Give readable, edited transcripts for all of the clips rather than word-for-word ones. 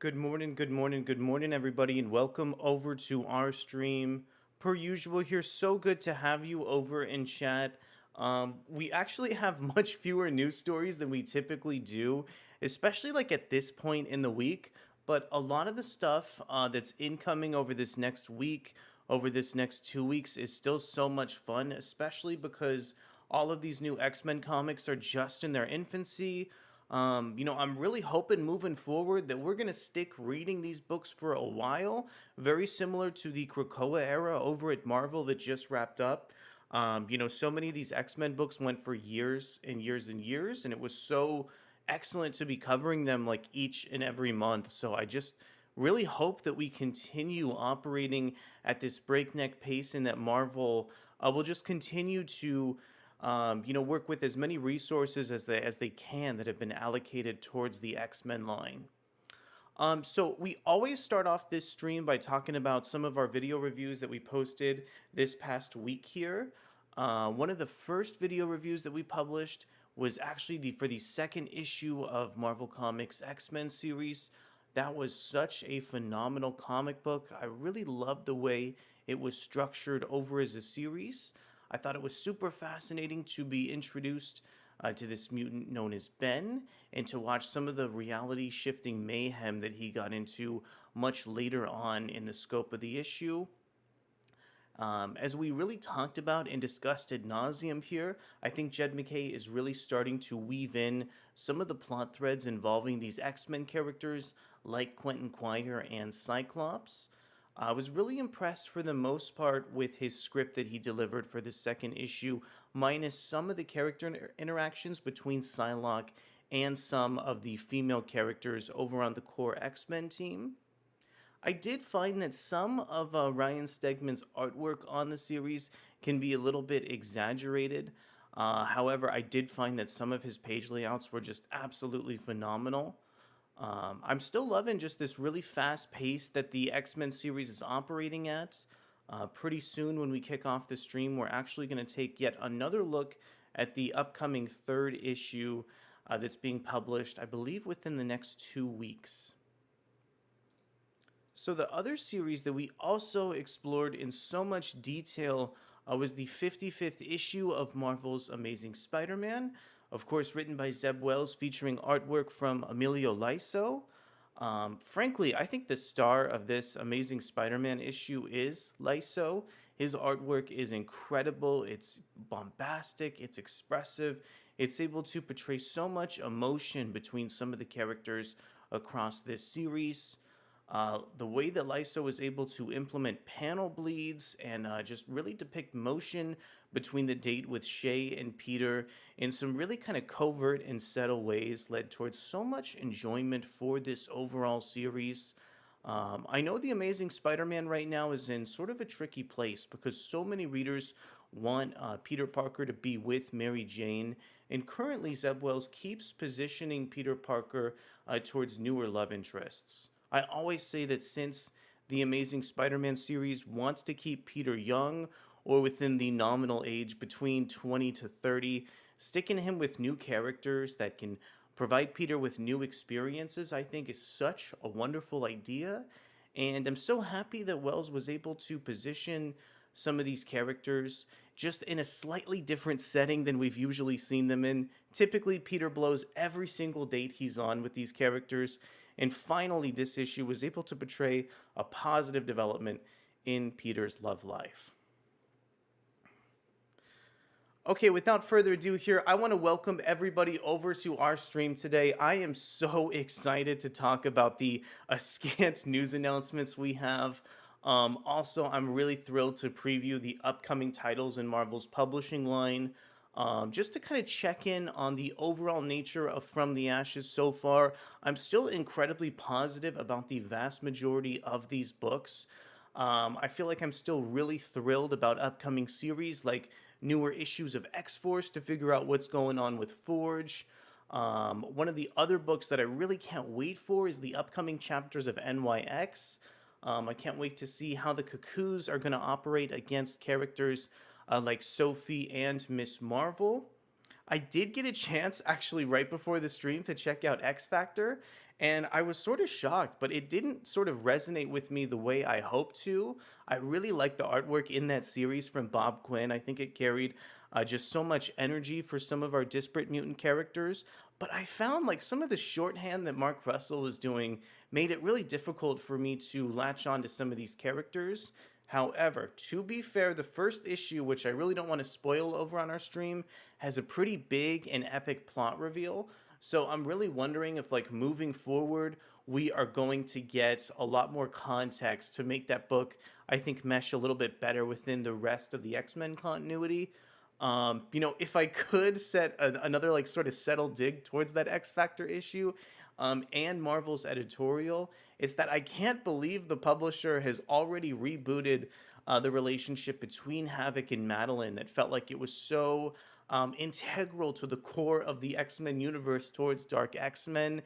Good morning, everybody, and welcome over to our stream. Per usual, here, so good to have you over in chat. We actually have much fewer news stories than we typically do, especially like at this point in the week. But a lot of the stuff that's incoming over this next week, over this next 2 weeks, is still so much fun, especially because all of these new X-Men comics are just in their infancy. I'm really hoping moving forward that we're going to stick reading these books for a while, very similar to the Krakoa era over at Marvel that just wrapped up. So many of these X-Men books went for years and years and years, and it was so excellent to be covering them like each and every month. So I just really hope that we continue operating at this breakneck pace and that Marvel will just continue to work with as many resources as they can that have been allocated towards the X-Men line. So we always start off this stream by talking about some of our video reviews that we posted this past week here. One of the first video reviews that we published was actually for the second issue of Marvel Comics X-Men series. That was such a phenomenal comic book. I really loved the way it was structured over as a series. I thought it was super fascinating to be introduced to this mutant known as Ben and to watch some of the reality shifting mayhem that he got into much later on in the scope of the issue. As we really talked about and discussed ad nauseum here, I think Jed MacKay is really starting to weave in some of the plot threads involving these X-Men characters like Quentin Quire and Cyclops. I was really impressed for the most part with his script that he delivered for the second issue, minus some of the character interactions between Psylocke and some of the female characters over on the core X-Men team. I did find that some of Ryan Stegman's artwork on the series can be a little bit exaggerated. However, I did find that some of his page layouts were just absolutely phenomenal. I'm still loving just this really fast pace that the X-Men series is operating at. Pretty soon when we kick off the stream, we're actually going to take yet another look at the upcoming third issue that's being published, I believe, within the next 2 weeks. So the other series that we also explored in so much detail was the 55th issue of Marvel's Amazing Spider-Man, of course written by Zeb Wells, featuring artwork from Emilio Laiso. Frankly, I think the star of this Amazing Spider-Man issue is Laiso. His artwork is incredible, it's bombastic, it's expressive, it's able to portray so much emotion between some of the characters across this series. The way that Lyso was able to implement panel bleeds and just really depict motion between the date with Shay and Peter in some really kind of covert and subtle ways led towards so much enjoyment for this overall series. I know The Amazing Spider-Man right now is in sort of a tricky place because so many readers want Peter Parker to be with Mary Jane, and currently Zeb Wells keeps positioning Peter Parker towards newer love interests. I always say that since the Amazing Spider-Man series wants to keep Peter young or within the nominal age between 20 to 30, sticking him with new characters that can provide Peter with new experiences, I think is such a wonderful idea. And I'm so happy that Wells was able to position some of these characters just in a slightly different setting than we've usually seen them in. Typically, Peter blows every single date he's on with these characters. And finally, this issue was able to portray a positive development in Peter's love life. Okay, without further ado here, I want to welcome everybody over to our stream today. I am so excited to talk about the scant news announcements we have. Also, I'm really thrilled to preview the upcoming titles in Marvel's publishing line. Just to kind of check in on the overall nature of From the Ashes so far, I'm still incredibly positive about the vast majority of these books. I feel like I'm still really thrilled about upcoming series like newer issues of X-Force to figure out what's going on with Forge. One of the other books that I really can't wait for is the upcoming chapters of NYX. I can't wait to see how the Cuckoos are going to operate against characters like Sophie and Miss Marvel. I did get a chance, actually, right before the stream to check out X Factor, And I was sort of shocked, but it didn't sort of resonate with me the way I hoped to. I really liked the artwork in that series from Bob Quinn. I think it carried just so much energy for some of our disparate mutant characters. But I found like some of the shorthand that Mark Russell was doing made it really difficult for me to latch on to some of these characters. However, to be fair, the first issue, which I really don't want to spoil over on our stream, has a pretty big and epic plot reveal. So I'm really wondering if, like, moving forward, we are going to get a lot more context to make that book, I think, mesh a little bit better within the rest of the X-Men continuity. If I could set another like sort of settle dig towards that X Factor issue, and Marvel's editorial, it's that I can't believe the publisher has already rebooted the relationship between Havoc and Madeline that felt like it was so integral to the core of the X-Men universe towards Dark X-Men.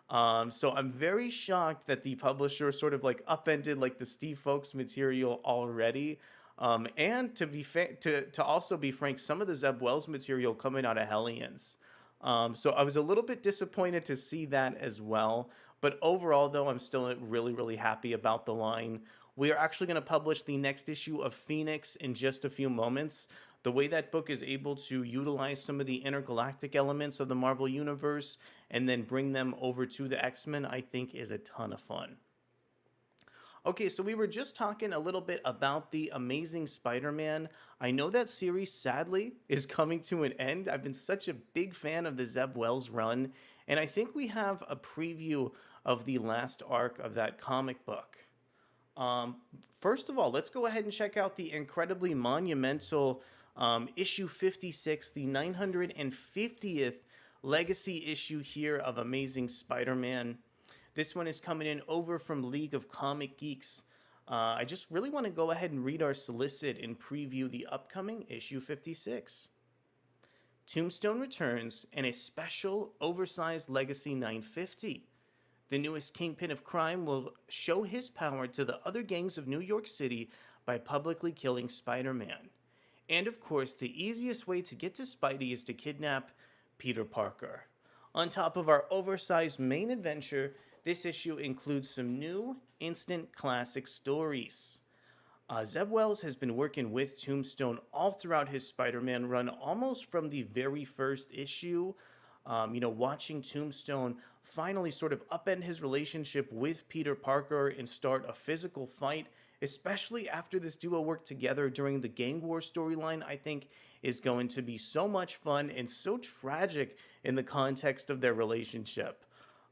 So I'm very shocked that the publisher sort of like upended like the Steve Folks material already. And to also be frank, some of the Zeb Wells material coming out of Hellions. So I was a little bit disappointed to see that as well. But overall, though, I'm still really, really happy about the line. We are actually going to publish the next issue of Phoenix in just a few moments. The way that book is able to utilize some of the intergalactic elements of the Marvel Universe and then bring them over to the X-Men, I think is a ton of fun. Okay, so we were just talking a little bit about the Amazing Spider-Man. I know that series, sadly, is coming to an end. I've been such a big fan of the Zeb Wells run, and I think we have a preview of the last arc of that comic book. First of all, let's go ahead and check out the incredibly monumental issue 56, the 950th legacy issue here of Amazing Spider-Man. This one is coming in over from League of Comic Geeks. I just really want to go ahead and read our solicit and preview the upcoming issue 56. Tombstone returns in a special oversized Legacy 950. The newest kingpin of crime will show his power to the other gangs of New York City by publicly killing Spider-Man. And of course, the easiest way to get to Spidey is to kidnap Peter Parker. On top of our oversized main adventure, this issue includes some new instant classic stories. Zeb Wells has been working with Tombstone all throughout his Spider-Man run, almost from the very first issue. Watching Tombstone finally sort of upend his relationship with Peter Parker and start a physical fight, especially after this duo worked together during the Gang War storyline, I think is going to be so much fun and so tragic in the context of their relationship.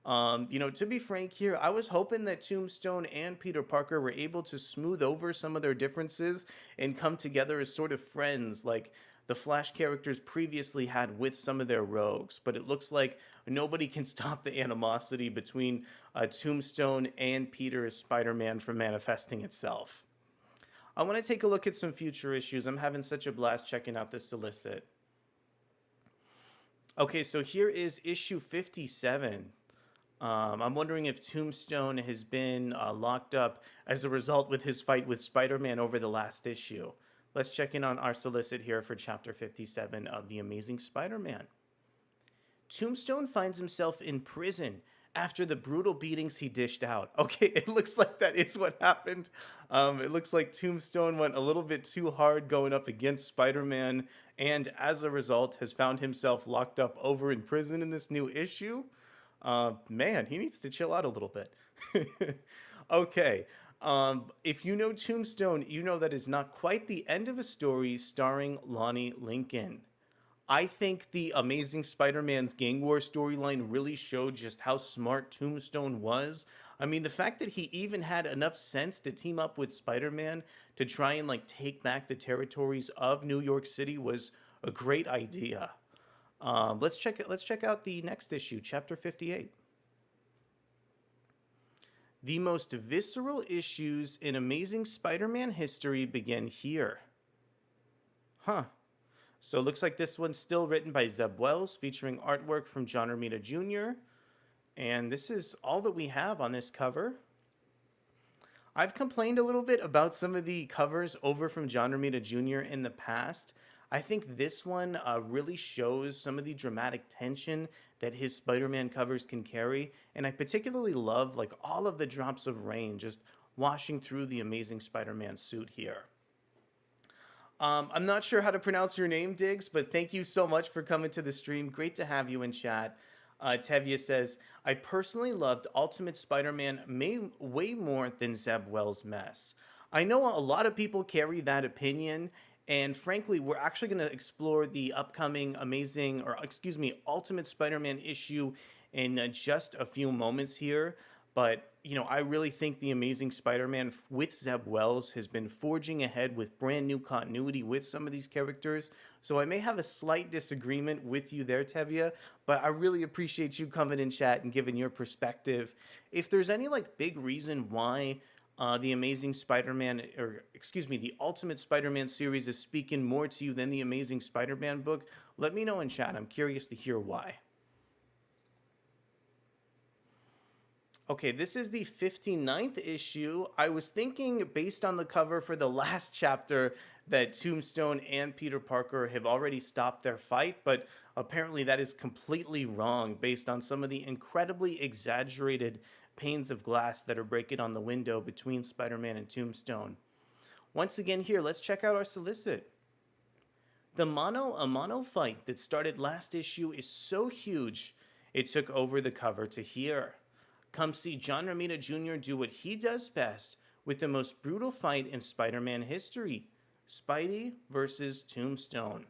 To be frank here, I was hoping that Tombstone and Peter Parker were able to smooth over some of their differences and come together as sort of friends, like the Flash characters previously had with some of their rogues. But it looks like nobody can stop the animosity between Tombstone and Peter as Spider-Man from manifesting itself. I want to take a look at some future issues. I'm having such a blast checking out this solicit. Okay, so here is issue 57. I'm wondering if Tombstone has been locked up as a result with his fight with Spider-Man over the last issue. Let's check in on our solicit here for chapter 57 of The Amazing Spider-Man. Tombstone finds himself in prison after the brutal beatings he dished out. Okay, it looks like that is what happened. It looks like Tombstone went a little bit too hard going up against Spider-Man, and as a result has found himself locked up over in prison in this new issue. Man, he needs to chill out a little bit. Okay. If you know Tombstone, you know that is not quite the end of a story starring Lonnie Lincoln. I think the Amazing Spider-Man's Gang War storyline really showed just how smart Tombstone was. I mean, the fact that he even had enough sense to team up with Spider-Man to try and like take back the territories of New York City was a great idea. Let's check out the next issue, chapter 58. The most visceral issues in Amazing Spider-Man history begin here. Huh. So it looks like this one's still written by Zeb Wells, featuring artwork from John Romita Jr. And this is all that we have on this cover. I've complained a little bit about some of the covers over from John Romita Jr. in the past. I think this one really shows some of the dramatic tension that his Spider-Man covers can carry, and I particularly love like all of the drops of rain just washing through the Amazing Spider-Man suit here. I'm not sure how to pronounce your name, Diggs, but thank you so much for coming to the stream. Great to have you in chat. Tevye says, I personally loved Ultimate Spider Man way more than Zeb Wells' mess. I know a lot of people carry that opinion, and frankly, we're actually going to explore the upcoming amazing, or excuse me, Ultimate Spider Man issue in just a few moments here. But, I really think the Amazing Spider-Man with Zeb Wells has been forging ahead with brand new continuity with some of these characters. So I may have a slight disagreement with you there, Tevia, but I really appreciate you coming in chat and giving your perspective. If there's any like big reason why the Amazing Spider-Man, or excuse me, the Ultimate Spider-Man series is speaking more to you than the Amazing Spider-Man book, let me know in chat. I'm curious to hear why. Okay, this is the 59th issue. I was thinking, based on the cover for the last chapter, that Tombstone and Peter Parker have already stopped their fight, but apparently that is completely wrong based on some of the incredibly exaggerated panes of glass that are breaking on the window between Spider-Man and Tombstone. Once again here, let's check out our solicit. The mano a mano fight that started last issue is so huge, it took over the cover to here. Come see John Romita Jr. do what he does best with the most brutal fight in Spider-Man history, Spidey versus Tombstone.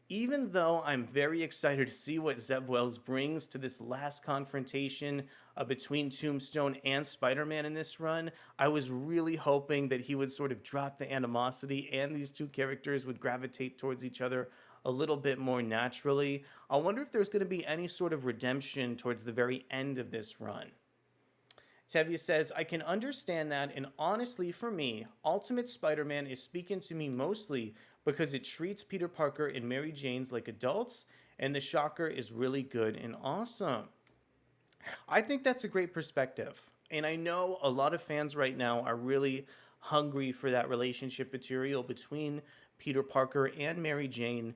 Even though I'm very excited to see what Zeb Wells brings to this last confrontation between Tombstone and Spider-Man in this run, I was really hoping that he would sort of drop the animosity and these two characters would gravitate towards each other a little bit more naturally. I wonder if there's going to be any sort of redemption towards the very end of this run. Tevye says, I can understand that, and honestly, for me, Ultimate Spider-Man is speaking to me mostly because it treats Peter Parker and Mary Jane's like adults, and the Shocker is really good and awesome. I think that's a great perspective, and I know a lot of fans right now are really hungry for that relationship material between Peter Parker and Mary Jane.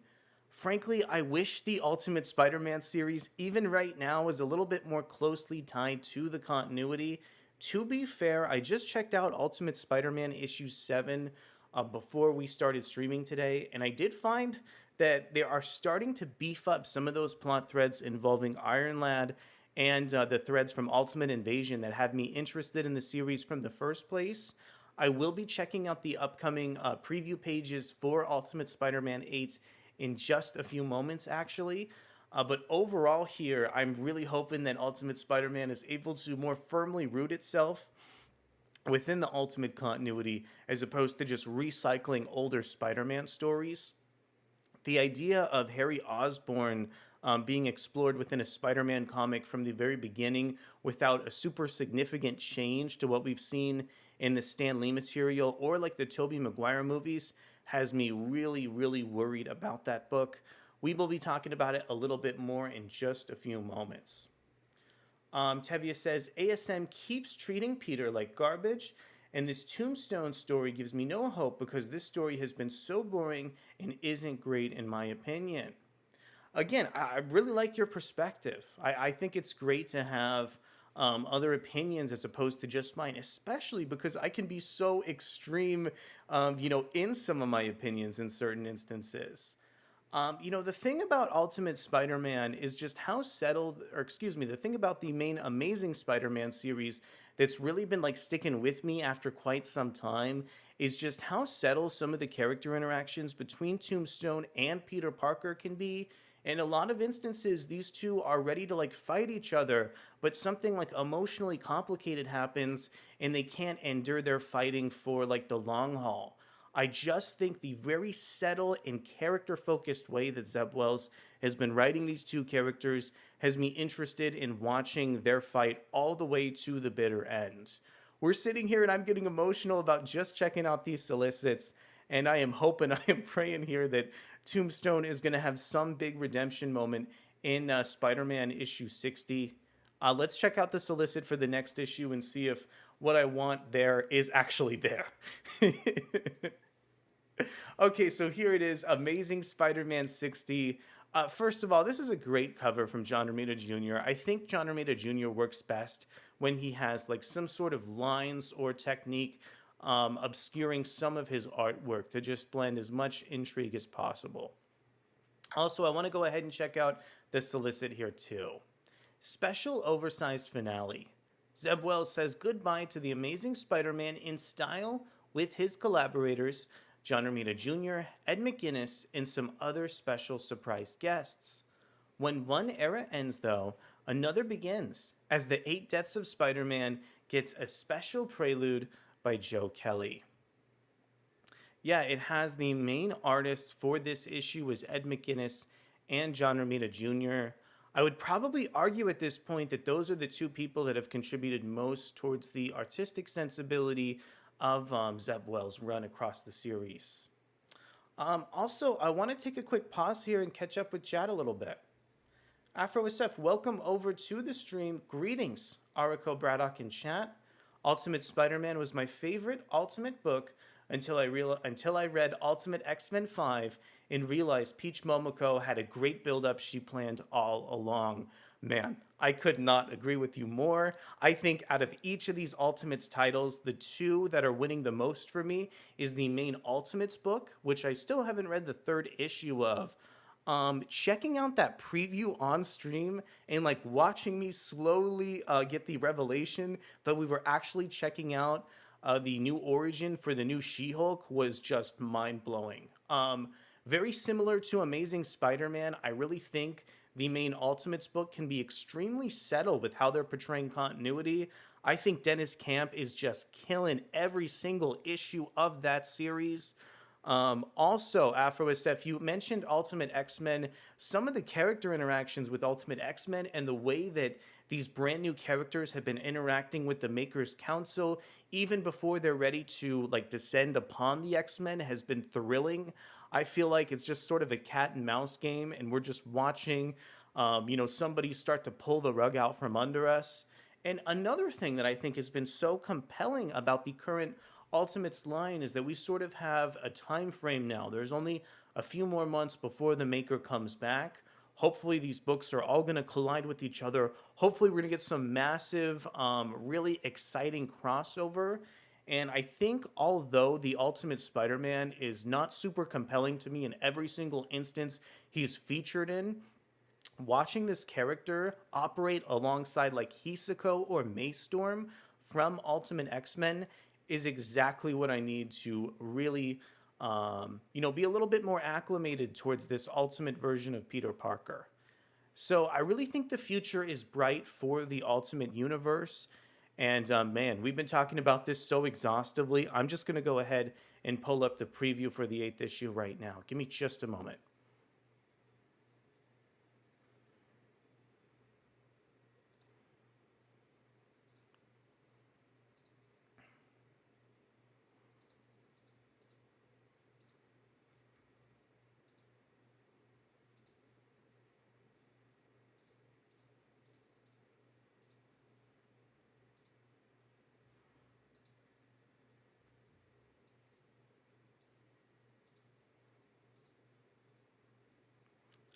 Frankly, I wish the Ultimate Spider-Man series, even right now, was a little bit more closely tied to the continuity. To be fair, I just checked out Ultimate Spider-Man issue 7 before we started streaming today, and I did find that they are starting to beef up some of those plot threads involving Iron Lad and the threads from Ultimate Invasion that had me interested in the series from the first place. I will be checking out the upcoming preview pages for Ultimate Spider-Man 8 in just a few moments, actually. But overall here, I'm really hoping that Ultimate Spider-Man is able to more firmly root itself within the Ultimate continuity as opposed to just recycling older Spider-Man stories. The idea of Harry Osborn being explored within a Spider-Man comic from the very beginning without a super significant change to what we've seen in the Stan Lee material or like the Tobey Maguire movies has me really, really worried about that book. We will be talking about it a little bit more in just a few moments. Tevye says, ASM keeps treating Peter like garbage, and this Tombstone story gives me no hope because this story has been so boring and isn't great in my opinion. Again, I really like your perspective. I think it's great to have other opinions as opposed to just mine, especially because I can be so extreme, in some of my opinions in certain instances. The thing about Ultimate Spider-Man is just how settled, or excuse me, the thing about the main Amazing Spider-Man series that's really been like sticking with me after quite some time is just how settled some of the character interactions between Tombstone and Peter Parker can be. In a lot of instances, these two are ready to like fight each other, but something like emotionally complicated happens and they can't endure their fighting for like the long haul. I just think the very settled and character focused way that Zeb Wells has been writing these two characters has me interested in watching their fight all the way to the bitter end. We're sitting here and I'm getting emotional about just checking out these solicits, and I am hoping, I am praying here that Tombstone is going to have some big redemption moment in Spider-Man issue 60. Let's check out the solicit for the next issue and see if what I want there is actually there. Okay, so here it is, Amazing Spider-Man 60. First of all, this is a great cover from John Romita Jr. I think John Romita Jr. works best when he has like some sort of lines or technique obscuring some of his artwork to just blend as much intrigue as possible. Also, I want to go ahead and check out the solicit here too. Special oversized finale. Zeb Wells says goodbye to the Amazing Spider Man in style with his collaborators, John Romita Jr., Ed McGuinness, and some other special surprise guests. When one era ends, though, another begins, as The Eight Deaths of Spider Man gets a special prelude by Joe Kelly. Yeah, it has the main artists for this issue was Ed McGuinness and John Romita Jr. I would probably argue at this point that those are the two people that have contributed most towards the artistic sensibility of Zeb Wells' run across the series. Also, I want to take a quick pause here and catch up with chat a little bit. Afro SF, welcome over to the stream. Greetings, Arakko, Braddock, and chat. Ultimate Spider-Man was my favorite Ultimate book until I read Ultimate X-Men 5 and realized Peach Momoko had a great build-up she planned all along. Man, I could not agree with you more. I think out of each of these Ultimates titles, the two that are winning the most for me is the main Ultimates book, which I still haven't read the third issue of. Checking out that preview on stream and like watching me slowly get the revelation that we were actually checking out the new origin for the new She-Hulk was just mind-blowing. Very similar to Amazing Spider-Man, I really think the main Ultimates book can be extremely subtle with how they're portraying continuity. I think Dennis Camp is just killing every single issue of that series. Also, Afro SF, you mentioned Ultimate X-Men. Some of the character interactions with Ultimate X-Men and the way that these brand new characters have been interacting with the Makers Council, even before they're ready to like descend upon the X-Men, has been thrilling. I feel like it's just sort of a cat and mouse game, and we're just watching, somebody start to pull the rug out from under us. And another thing that I think has been so compelling about the current Ultimates line is that we sort of have a time frame now. There's only a few more months before the Maker comes back. Hopefully, these books are all going to collide with each other. Hopefully, we're going to get some massive, really exciting crossover. And I think, although the Ultimate Spider Man is not super compelling to me in every single instance he's featured in, watching this character operate alongside like Hisako or Maystorm from Ultimate X-Men is exactly what I need to really, be a little bit more acclimated towards this ultimate version of Peter Parker. So I really think the future is bright for the Ultimate Universe. And man, we've been talking about this so exhaustively. I'm just going to go ahead and pull up the preview for the 8th issue right now. Give me just a moment.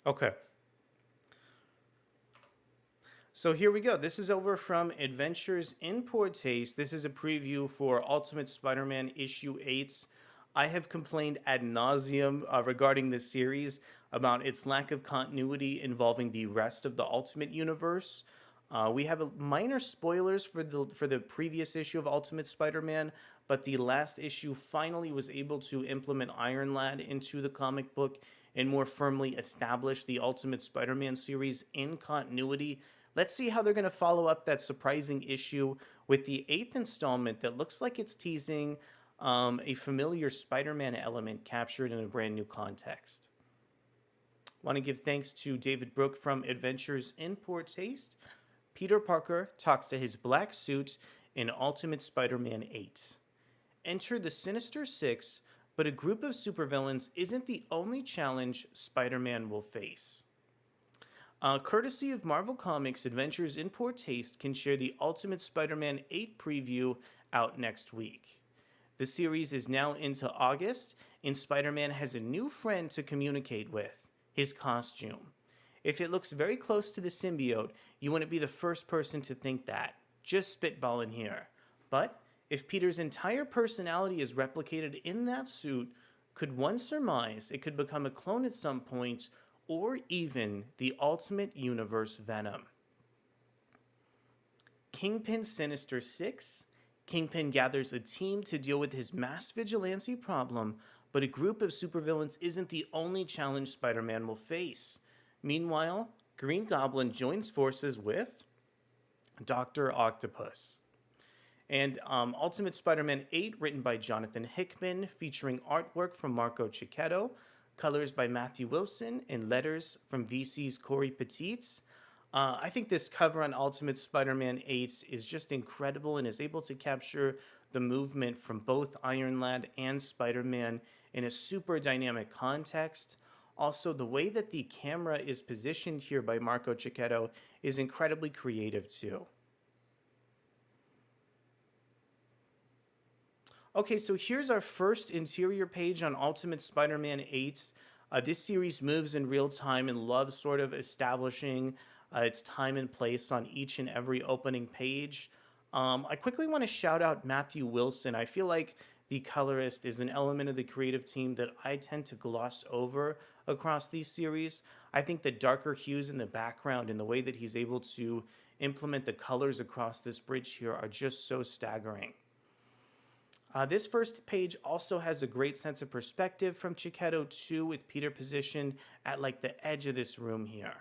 Okay. So here we go. This is over from Adventures in Poor Taste. This is a preview for Ultimate Spider-Man issue 8. I have complained ad nauseum regarding this series about its lack of continuity involving the rest of the Ultimate Universe. We have minor spoilers for the previous issue of Ultimate Spider-Man, but the last issue finally was able to implement Iron Lad into the comic book and more firmly establish the Ultimate Spider-Man series in continuity. Let's see how they're going to follow up that surprising issue with the 8th installment that looks like it's teasing a familiar Spider-Man element captured in a brand new context. Want to give thanks to David Brooke from Adventures in Poor Taste. Peter Parker talks to his black suit in Ultimate Spider-Man 8. Enter the Sinister Six, but a group of supervillains isn't the only challenge Spider-Man will face. Courtesy of Marvel Comics, Adventures in Poor Taste can share the Ultimate Spider-Man 8 preview out next week. The series is now into August, and Spider Man has a new friend to communicate with: his costume. If it looks very close to the symbiote, you wouldn't be the first person to think that. Just spitballing here. But if Peter's entire personality is replicated in that suit, could one surmise it could become a clone at some point, or even the Ultimate Universe Venom? Kingpin Sinister 6. Kingpin gathers a team to deal with his mass vigilante problem, but a group of supervillains isn't the only challenge Spider Man will face. Meanwhile, Green Goblin joins forces with Dr. Octopus. And Ultimate Spider Man 8, written by Jonathan Hickman, featuring artwork from Marco Cicchetto, colors by Matthew Wilson, and letters from VC's Corey Petites. I think this cover on Ultimate Spider Man 8 is just incredible and is able to capture the movement from both Iron Lad and Spider Man in a super dynamic context. Also, the way that the camera is positioned here by Marco Cicchetto is incredibly creative too. Okay, so here's our first interior page on Ultimate Spider-Man 8. This series moves in real time and loves sort of establishing its time and place on each and every opening page. I quickly want to shout out Matthew Wilson. I feel like the colorist is an element of the creative team that I tend to gloss over across these series. I think the darker hues in the background and the way that he's able to implement the colors across this bridge here are just so staggering. This first page also has a great sense of perspective from Cicchetto too, with Peter positioned at like the edge of this room here.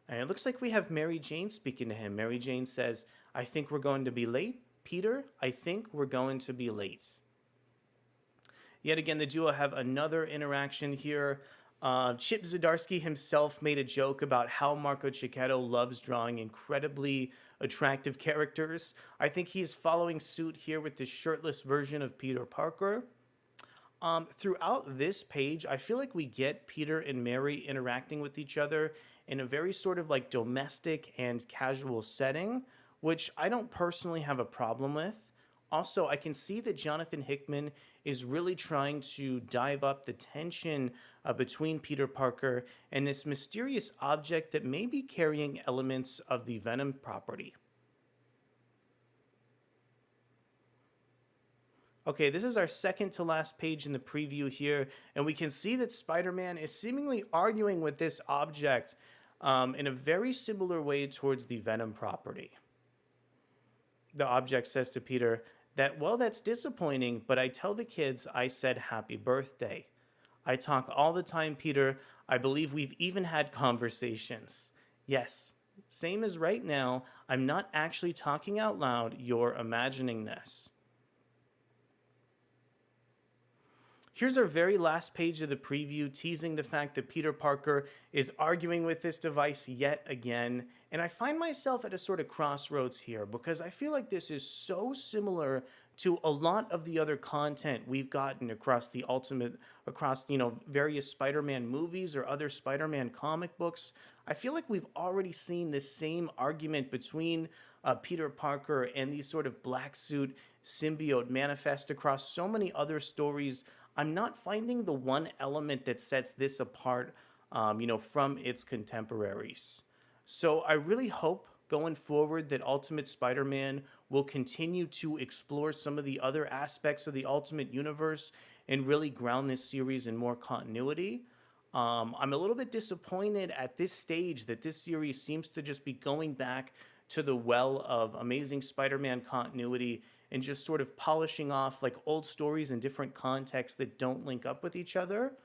And it looks like we have Mary Jane speaking to him. Mary Jane says, "I think we're going to be late. Peter, I think we're going to be late." Yet again, the duo have another interaction here. Chip Zdarsky himself made a joke about how Marco Cicchetto loves drawing incredibly attractive characters. I think he's following suit here with this shirtless version of Peter Parker. Throughout this page, I feel like we get Peter and Mary interacting with each other in a very sort of like domestic and casual setting, which I don't personally have a problem with. Also, I can see that Jonathan Hickman is really trying to dive up the tension between Peter Parker and this mysterious object that may be carrying elements of the Venom property. Okay, this is our second to last page in the preview here, and we can see that Spider-Man is seemingly arguing with this object in a very similar way towards the Venom property. The object says to Peter that, "Well, that's disappointing, but I tell the kids I said happy birthday. I talk all the time, Peter. I believe we've even had conversations. Yes, same as right now. I'm not actually talking out loud. You're imagining this." Here's our very last page of the preview, teasing the fact that Peter Parker is arguing with this device yet again. And I find myself at a sort of crossroads here because I feel like this is so similar to a lot of the other content we've gotten across various Spider-Man movies or other Spider-Man comic books. I feel like we've already seen this same argument between Peter Parker and these sort of black suit symbiote manifest across so many other stories. I'm not finding the one element that sets this apart, from its contemporaries. So I really hope going forward that Ultimate Spider-Man will continue to explore some of the other aspects of the Ultimate Universe and really ground this series in more continuity. I'm a little bit disappointed at this stage that this series seems to just be going back to the well of Amazing Spider-Man continuity and just sort of polishing off like old stories in different contexts that don't link up with each other.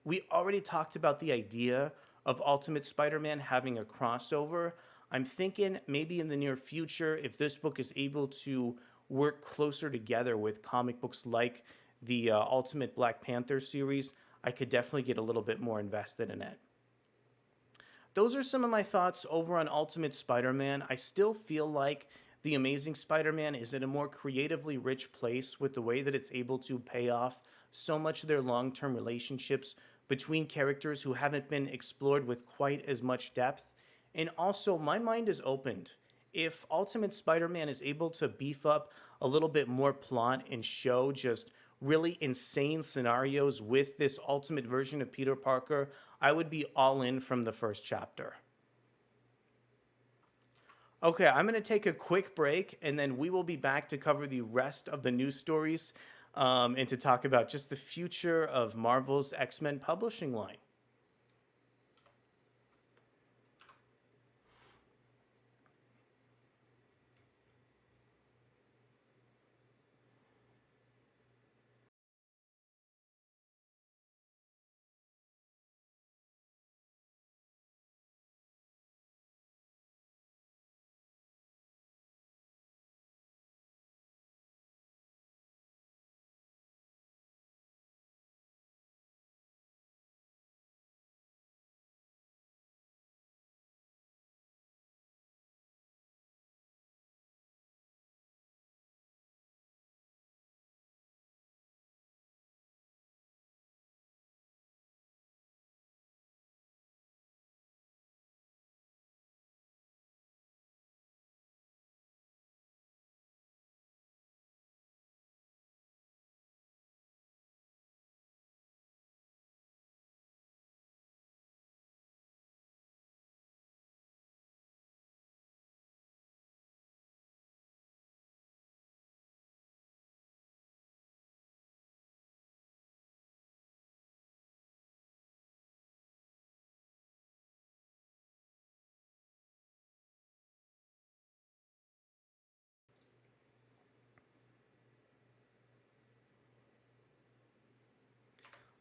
We already talked about the idea of Ultimate Spider-Man having a crossover. I'm thinking maybe in the near future, if this book is able to work closer together with comic books like the Ultimate Black Panther series, I could definitely get a little bit more invested in it. Those are some of my thoughts over on Ultimate Spider-Man. I still feel like The Amazing Spider-Man is in a more creatively rich place with the way that it's able to pay off so much of their long-term relationships between characters who haven't been explored with quite as much depth. And also, my mind is opened if Ultimate Spider-Man is able to beef up a little bit more plot and show just really insane scenarios with this ultimate version of Peter Parker, I would be all in from the first chapter. Okay, I'm going to take a quick break and then we will be back to cover the rest of the news stories and to talk about just the future of Marvel's X-Men publishing line.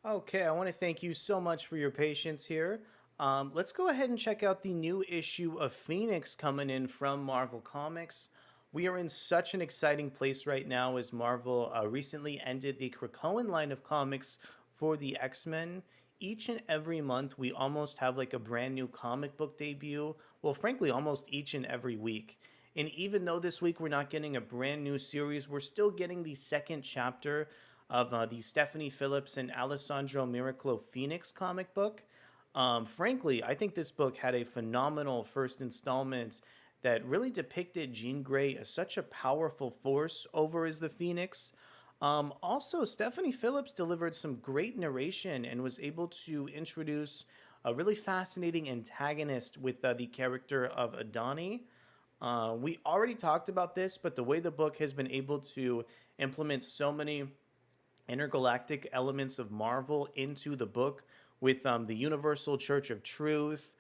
Okay, I want to thank you so much for your patience here. Let's go ahead and check out the new issue of Phoenix coming in from Marvel Comics. We are in such an exciting place right now as Marvel recently ended the Krakoan line of comics for the X-Men. Each and every month, we almost have like a brand new comic book debut. Well, frankly, almost each and every week. And even though this week we're not getting a brand new series, we're still getting the second chapter of the Stephanie Phillips and Alessandro Miracolo Phoenix comic book. Frankly, I think this book had a phenomenal first installment that really depicted Jean Grey as such a powerful force over as the Phoenix. Also, Stephanie Phillips delivered some great narration and was able to introduce a really fascinating antagonist with the character of Adani. We already talked about this, but the way the book has been able to implement so many intergalactic elements of Marvel into the book with the Universal Church of Truth,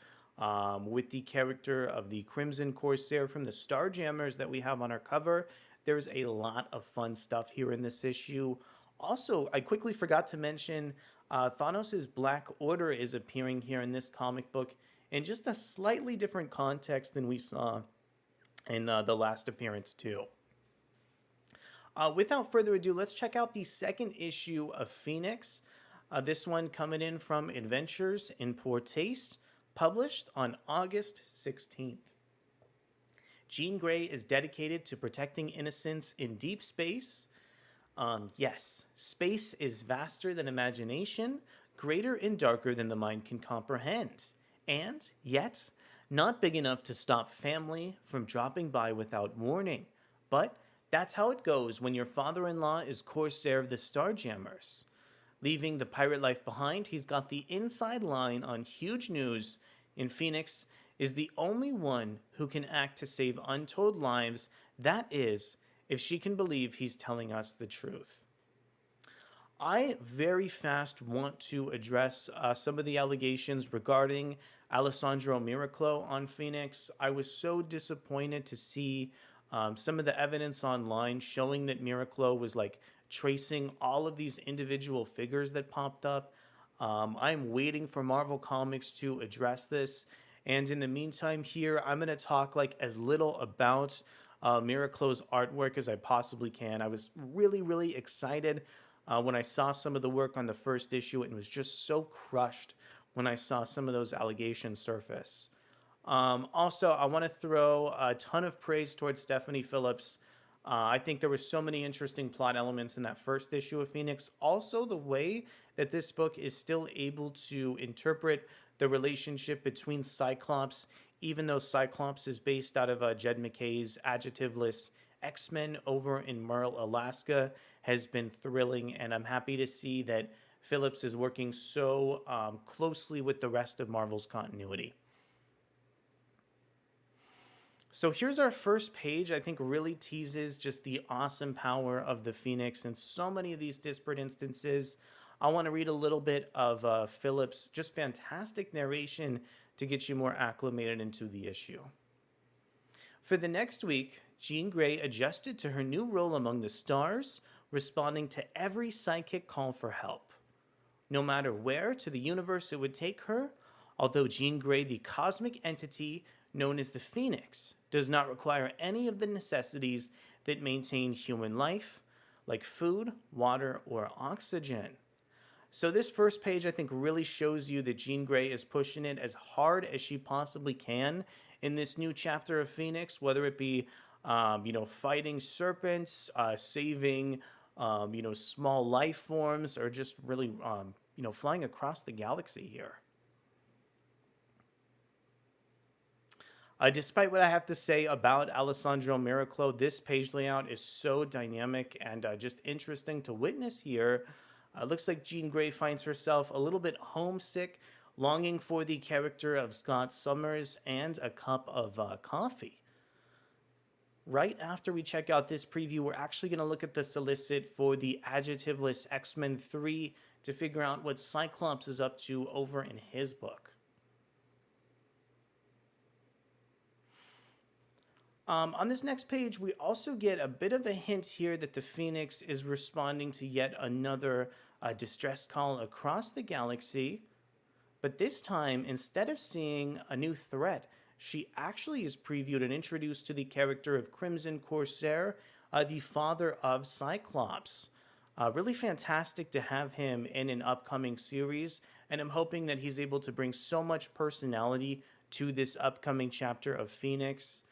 with the character of the Crimson Corsair from the Starjammers that we have on our cover. There's a lot of fun stuff here in this issue. Also, I quickly forgot to mention Thanos' Black Order is appearing here in this comic book in just a slightly different context than we saw in the last appearance, too. Without further ado, let's check out the second issue of Phoenix. This one coming in from Adventures in Poor Taste, published on August 16th. Jean Grey is dedicated to protecting innocence in deep space. Yes, space is vaster than imagination, greater and darker than the mind can comprehend, and yet not big enough to stop family from dropping by without warning. But that's how it goes when your father-in-law is Corsair of the Starjammers. Leaving the pirate life behind, he's got the inside line on huge news in Phoenix is the only one who can act to save untold lives. That is, if she can believe he's telling us the truth. I very fast want to address some of the allegations regarding Alessandro Miracolo on Phoenix. I was so disappointed to see some of the evidence online showing that Miracolo was like tracing all of these individual figures that popped up. I'm waiting for Marvel Comics to address this. And in the meantime, here, I'm going to talk like as little about Miracolo's artwork as I possibly can. I was really, really excited when I saw some of the work on the first issue and was just so crushed when I saw some of those allegations surface. Also, I want to throw a ton of praise towards Stephanie Phillips. I think there were so many interesting plot elements in that first issue of Phoenix. Also, the way that this book is still able to interpret the relationship between Cyclops even though Cyclops is based out of Jed McKay's adjectiveless X-Men over in Merle, Alaska, has been thrilling, and I'm happy to see that Phillips is working so closely with the rest of Marvel's continuity. So here's our first page. I think really teases just the awesome power of the Phoenix in so many of these disparate instances. I want to read a little bit of Phillips' just fantastic narration to get you more acclimated into the issue. For the next week, Jean Grey adjusted to her new role among the stars, responding to every psychic call for help. No matter where to the universe it would take her, although Jean Grey, the cosmic entity known as the Phoenix, does not require any of the necessities that maintain human life, like food, water, or oxygen. So this first page, I think, really shows you that Jean Grey is pushing it as hard as she possibly can in this new chapter of Phoenix, whether it be, fighting serpents, saving, small life forms, or just really, flying across the galaxy here. Despite what I have to say about Alessandro Miraclo, this page layout is so dynamic and just interesting to witness here. Looks like Jean Grey finds herself a little bit homesick, longing for the character of Scott Summers and a cup of coffee. Right after we check out this preview, we're actually going to look at the solicit for the adjectiveless X-Men 3 to figure out what Cyclops is up to over in his book. On this next page, we also get a bit of a hint here that the Phoenix is responding to yet another distress call across the galaxy. But this time, instead of seeing a new threat, she actually is previewed and introduced to the character of Crimson Corsair, the father of Cyclops. Really fantastic to have him in an upcoming series, and I'm hoping that he's able to bring so much personality to this upcoming chapter of Phoenix.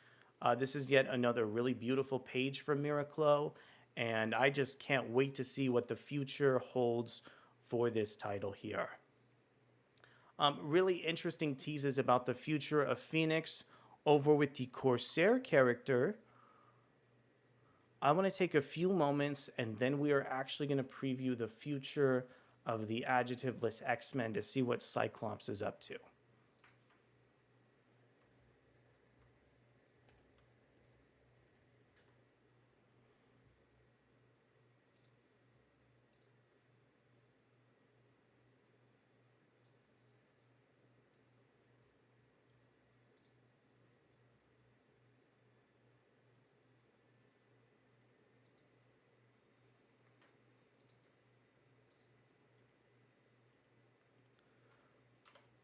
This is yet another really beautiful page from Miraclo, and I just can't wait to see what the future holds for this title here. Really interesting teases about the future of Phoenix over with the Corsair character. I want to take a few moments, and then we are actually going to preview the future of the adjectiveless X-Men to see what Cyclops is up to.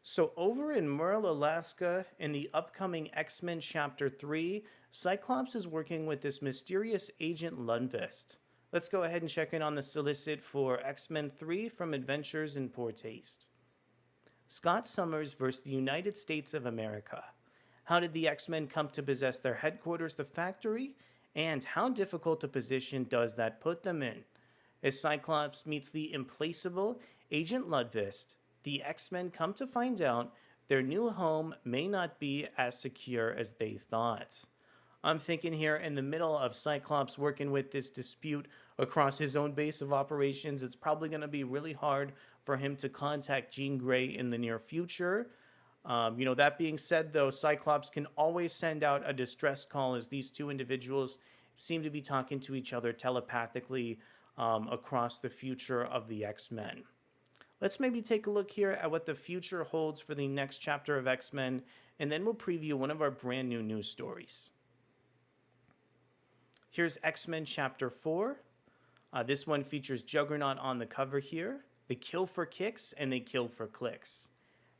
So over in Merle, Alaska, in the upcoming X-Men Chapter 3, Cyclops is working with this mysterious Agent Lundvist. Let's go ahead and check in on the solicit for X-Men 3 from Adventures in Poor Taste. Scott Summers versus the United States of America. How did the X-Men come to possess their headquarters, the Factory? And how difficult a position does that put them in? As Cyclops meets the implacable Agent Lundvist, the X-Men come to find out their new home may not be as secure as they thought. I'm thinking here in the middle of Cyclops working with this dispute across his own base of operations, it's probably going to be really hard for him to contact Jean Grey in the near future. That being said, though, Cyclops can always send out a distress call as these two individuals seem to be talking to each other telepathically across the future of the X-Men. Let's maybe take a look here at what the future holds for the next chapter of X-Men, and then we'll preview one of our brand new news stories. Here's X-Men Chapter 4. This one features Juggernaut on the cover here. They kill for kicks and they kill for clicks.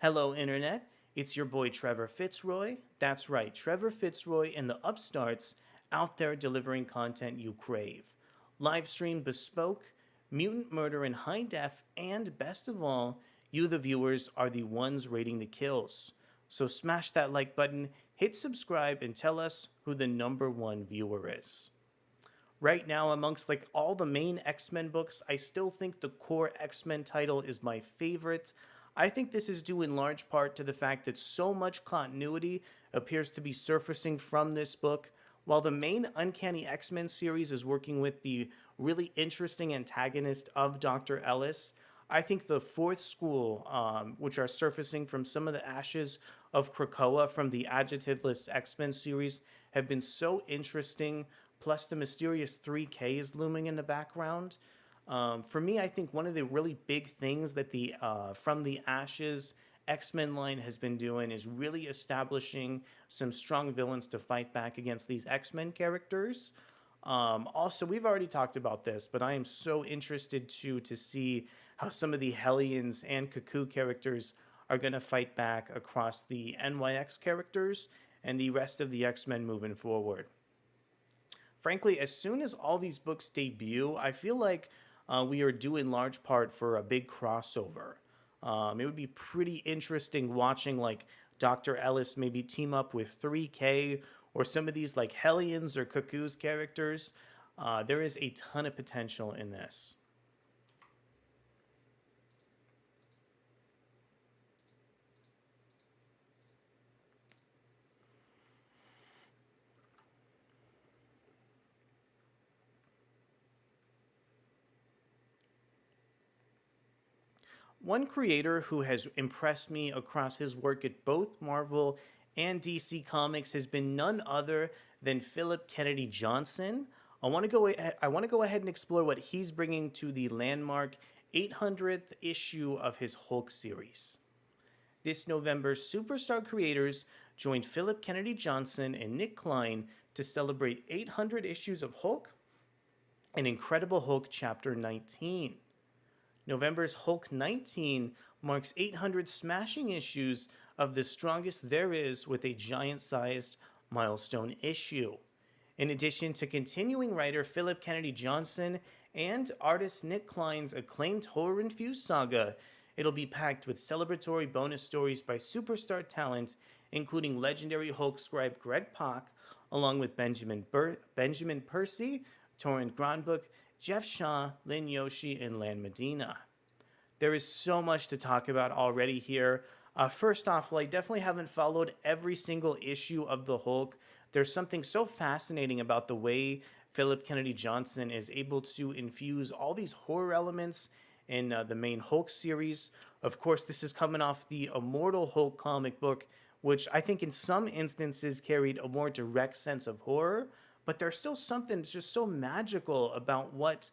Hello, Internet. It's your boy Trevor Fitzroy. That's right, Trevor Fitzroy and the Upstarts out there delivering content you crave. Livestream bespoke, mutant murder in high def, and best of all, you the viewers are the ones rating the kills. So smash that like button, hit subscribe, and tell us who the #1 viewer is. Right now, amongst like all the main X-Men books, I still think the core X-Men title is my favorite. I think this is due in large part to the fact that so much continuity appears to be surfacing from this book. While the main Uncanny X-Men series is working with the really interesting antagonist of Dr. Ellis, I think the fourth school, which are surfacing from some of the ashes of Krakoa from the adjectiveless X-Men series, have been so interesting. Plus, the mysterious 3K is looming in the background. For me, I think one of the really big things that the From the Ashes X-Men line has been doing is really establishing some strong villains to fight back against these X-Men characters. Also, we've already talked about this, but I am so interested to see how some of the Hellions and Cuckoo characters are going to fight back across the NYX characters and the rest of the X-Men moving forward. Frankly, as soon as all these books debut, I feel like we are due in large part for a big crossover. It would be pretty interesting watching like Dr. Ellis maybe team up with 3K or some of these like Hellions or Cuckoos characters. There is a ton of potential in this. One creator who has impressed me across his work at both Marvel and DC Comics has been none other than Philip Kennedy Johnson. I want to go ahead and explore what he's bringing to the landmark 800th issue of his Hulk series. This November, Superstar creators joined Philip Kennedy Johnson and Nick Klein to celebrate 800 issues of Hulk and Incredible Hulk Chapter 19. November's Hulk 19 marks 800 smashing issues of The Strongest There Is with a giant sized milestone issue. In addition to continuing writer Philip Kennedy Johnson and artist Nick Klein's acclaimed horror infused saga, it'll be packed with celebratory bonus stories by superstar talent, including legendary Hulk scribe Greg Pak, along with Benjamin Percy, Torrent Grandbook, Jeff Shaw, Lin Yoshi, and Lan Medina. There is so much to talk about already here. First off, well, I definitely haven't followed every single issue of the Hulk. There's something so fascinating about the way Philip Kennedy Johnson is able to infuse all these horror elements in the main Hulk series. Of course, this is coming off the Immortal Hulk comic book, which I think in some instances carried a more direct sense of horror, but there's still something just so magical about what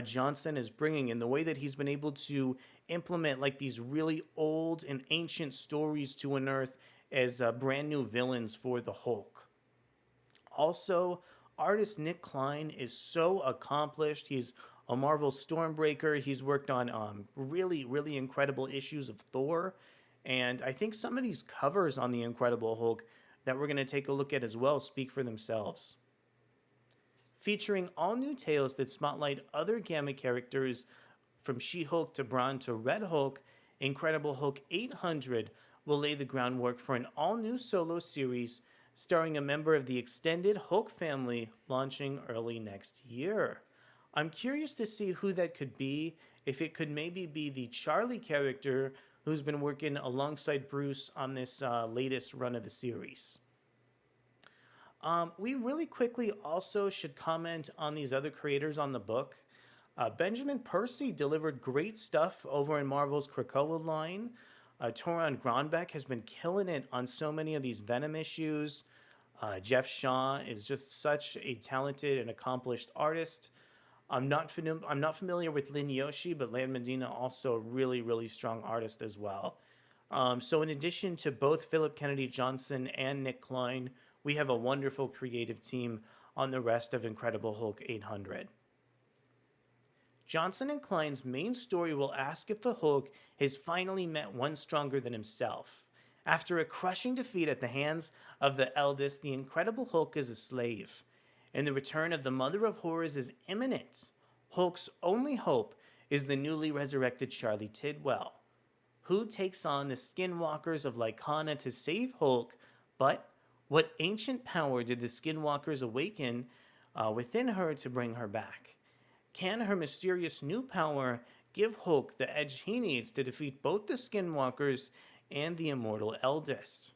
Johnson is bringing in the way that he's been able to implement like these really old and ancient stories to unearth as brand new villains for the Hulk. Also, artist Nick Klein is so accomplished. He's a Marvel Stormbreaker. He's worked on really, really incredible issues of Thor. And I think some of these covers on the Incredible Hulk that we're going to take a look at as well speak for themselves. Featuring all new tales that spotlight other Gamma characters from She-Hulk to Brawn to Red Hulk, Incredible Hulk 800 will lay the groundwork for an all-new solo series starring a member of the extended Hulk family launching early next year. I'm curious to see who that could be, if it could maybe be the Charlie character who's been working alongside Bruce on this latest run of the series. We really quickly also should comment on these other creators on the book. Benjamin Percy delivered great stuff over in Marvel's Krakoa line. Toran Gronbeck has been killing it on so many of these Venom issues. Jeff Shaw is just such a talented and accomplished artist. I'm not familiar with Lin Yoshi, but Lan Medina also a really, really strong artist as well. So in addition to both Philip Kennedy Johnson and Nick Klein, we have a wonderful creative team on the rest of Incredible Hulk 800. Johnson and Klein's main story will ask if the Hulk has finally met one stronger than himself. After a crushing defeat at the hands of the eldest, the Incredible Hulk is a slave, and the return of the Mother of Horrors is imminent. Hulk's only hope is the newly resurrected Charlie Tidwell, who takes on the Skinwalkers of Lycana to save Hulk, but what ancient power did the Skinwalkers awaken within her to bring her back? Can her mysterious new power give Hulk the edge he needs to defeat both the Skinwalkers and the Immortal Eldest.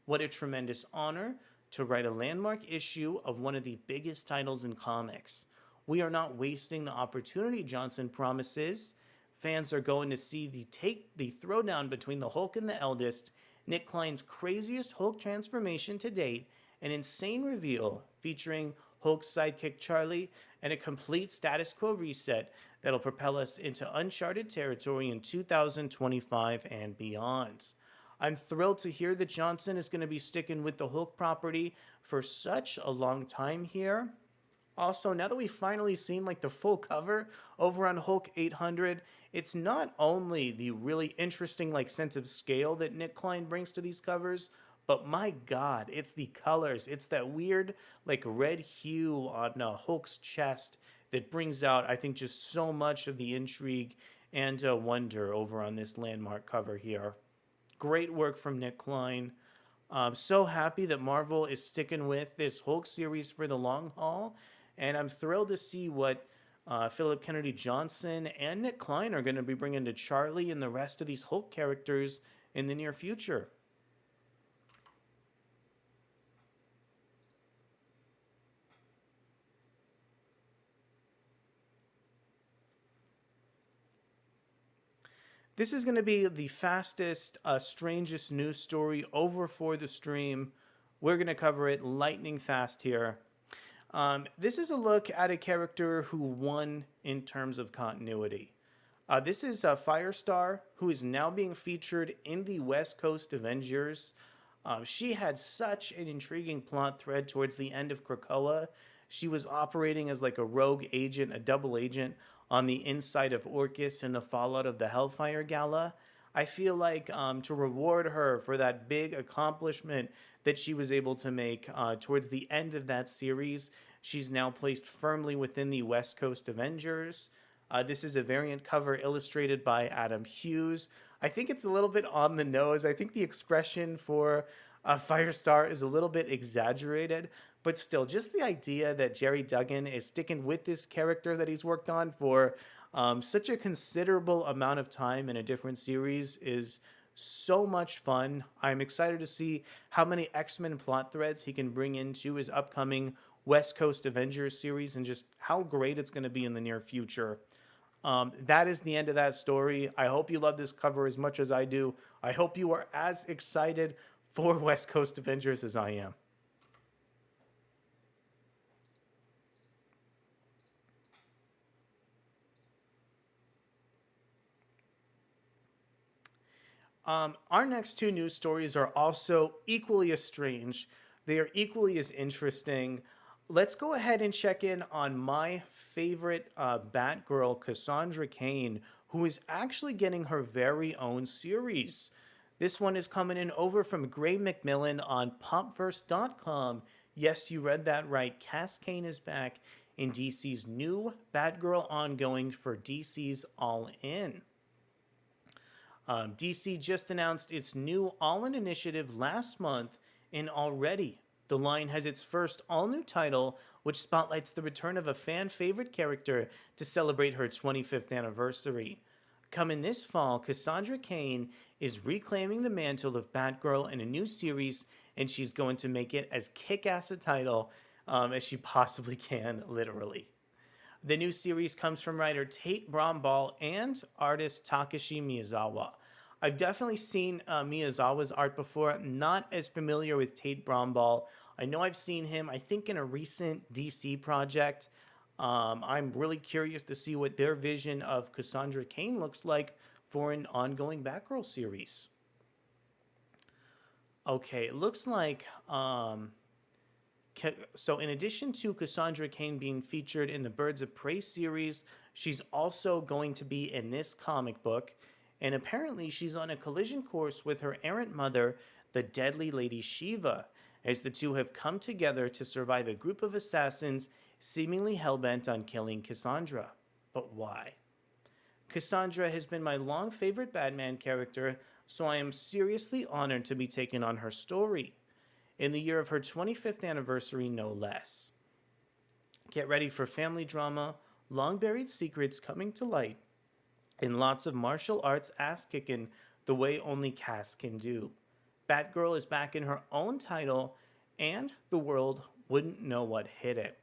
What a tremendous honor to write a landmark issue of one of the biggest titles in comics. We are not wasting the opportunity, Johnson promises. Fans are going to see the throwdown between the Hulk and the Eldest, Nick Klein's craziest Hulk transformation to date, an insane reveal featuring Hulk's sidekick Charlie, and a complete status quo reset that'll propel us into uncharted territory in 2025 and beyond. I'm thrilled to hear that Johnson is going to be sticking with the Hulk property for such a long time here. Also, now that we've finally seen like the full cover over on Hulk 800, it's not only the really interesting like sense of scale that Nick Klein brings to these covers, but my God, it's the colors. It's that weird like red hue on Hulk's chest that brings out, I think, just so much of the intrigue and wonder over on this landmark cover here. Great work from Nick Klein. I'm so happy that Marvel is sticking with this Hulk series for the long haul. And I'm thrilled to see what Philip Kennedy Johnson and Nick Klein are going to be bringing to Charlie and the rest of these Hulk characters in the near future. This is going to be the fastest, strangest news story over for the stream. We're going to cover it lightning fast here. This is a look at a character who won in terms of continuity. This is Firestar, who is now being featured in the West Coast Avengers. She had such an intriguing plot thread towards the end of Krakoa. She was operating as like a rogue agent, a double agent, on the inside of Orcus in the fallout of the Hellfire Gala. I feel like to reward her for that big accomplishment that she was able to make towards the end of that series, she's now placed firmly within the West Coast Avengers. This is a variant cover illustrated by Adam Hughes. I think it's a little bit on the nose. I think the expression for Firestar is a little bit exaggerated, but still, just the idea that Jerry Duggan is sticking with this character that he's worked on for such a considerable amount of time in a different series is so much fun. I'm excited to see how many X-Men plot threads he can bring into his upcoming West Coast Avengers series and just how great it's going to be in the near future. That is the end of that story. I hope you love this cover as much as I do. I hope you are as excited for West Coast Avengers as I am. Our next two news stories are also equally as strange. They are equally as interesting. Let's go ahead and check in on my favorite Batgirl, Cassandra Cain, who is actually getting her very own series. This one is coming in over from Gray McMillan on popverse.com. Yes, you read that right. Cass Cain is back in DC's new Batgirl ongoing for DC's All In. DC just announced its new All In initiative last month, and already the line has its first all-new title, which spotlights the return of a fan-favorite character to celebrate her 25th anniversary. Coming this fall, Cassandra Cain is reclaiming the mantle of Batgirl in a new series, and she's going to make it as kick-ass a title as she possibly can, literally. The new series comes from writer Tate Bromball and artist Takashi Miyazawa. I've definitely seen Miyazawa's art before. I'm not as familiar with Tate Bromball. I know I've seen him, I think, in a recent DC project. I'm really curious to see what their vision of Cassandra Cain looks like for an ongoing Batgirl series. Okay, it looks like... So in addition to Cassandra Cain being featured in the Birds of Prey series, she's also going to be in this comic book. And apparently she's on a collision course with her errant mother, the deadly Lady Shiva, as the two have come together to survive a group of assassins seemingly hell-bent on killing Cassandra. But why? Cassandra has been my long favorite Batman character, so I am seriously honored to be taking on her story. In the year of her 25th anniversary, no less. Get ready for family drama, long-buried secrets coming to light, and lots of martial arts ass kicking the way only Cass can do. Batgirl is back in her own title, and the world wouldn't know what hit it.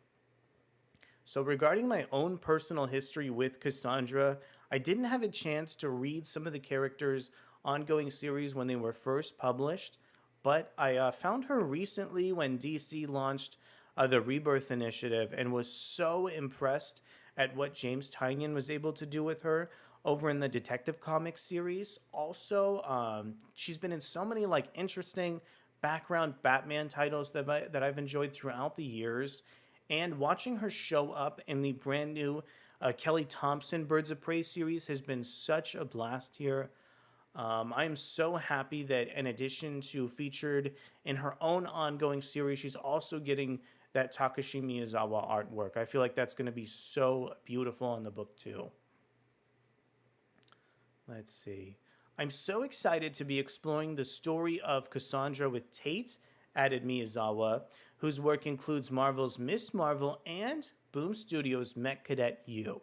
So, regarding my own personal history with Cassandra, I didn't have a chance to read some of the characters' ongoing series when they were first published, but I found her recently when DC launched the Rebirth Initiative and was so impressed at what James Tynion was able to do with her over in the Detective Comics series. Also, she's been in so many like interesting background Batman titles that I've enjoyed throughout the years, and watching her show up in the brand new Kelly Thompson Birds of Prey series has been such a blast here. I am so happy that in addition to featured in her own ongoing series, she's also getting that Takashi Miyazawa artwork. I feel like that's going to be so beautiful in the book too. Let's see. I'm so excited to be exploring the story of Cassandra with Tate, added Miyazawa, whose work includes Marvel's Miss Marvel and Boom Studios' Met Cadet U.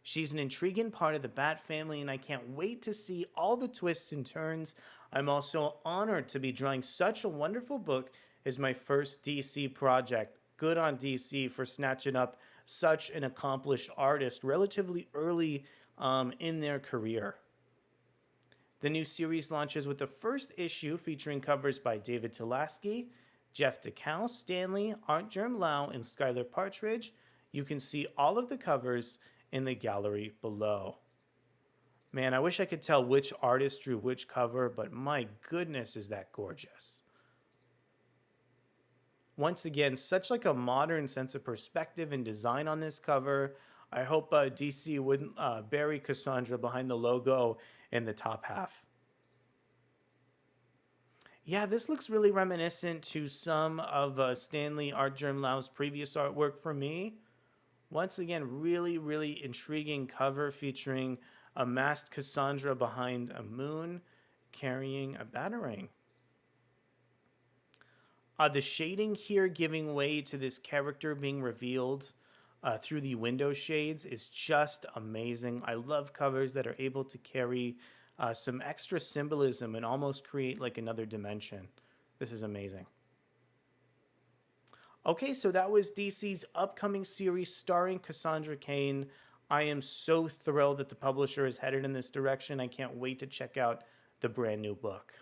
She's an intriguing part of the Bat family, and I can't wait to see all the twists and turns. I'm also honored to be drawing such a wonderful book as my first DC project. Good on DC for snatching up such an accomplished artist relatively early in their career. The new series launches with the first issue featuring covers by David Tilasky, Jeff DeCal, Stanley, Art Germ Lau, and Skylar Partridge. You can see all of the covers in the gallery below. Man, I wish I could tell which artist drew which cover, but my goodness, is that gorgeous. Once again, such like a modern sense of perspective and design on this cover. I hope DC wouldn't bury Cassandra behind the logo in the top half. Yeah, this looks really reminiscent to some of Stanley Art Germ Lau's previous artwork for me. Once again, really, really intriguing cover featuring a masked Cassandra behind a moon carrying a batarang. The shading here giving way to this character being revealed through the window shades is just amazing. I love covers that are able to carry some extra symbolism and almost create like another dimension. This is amazing. Okay, so that was DC's upcoming series starring Cassandra Cain. I am so thrilled that the publisher is headed in this direction. I can't wait to check out the brand new book.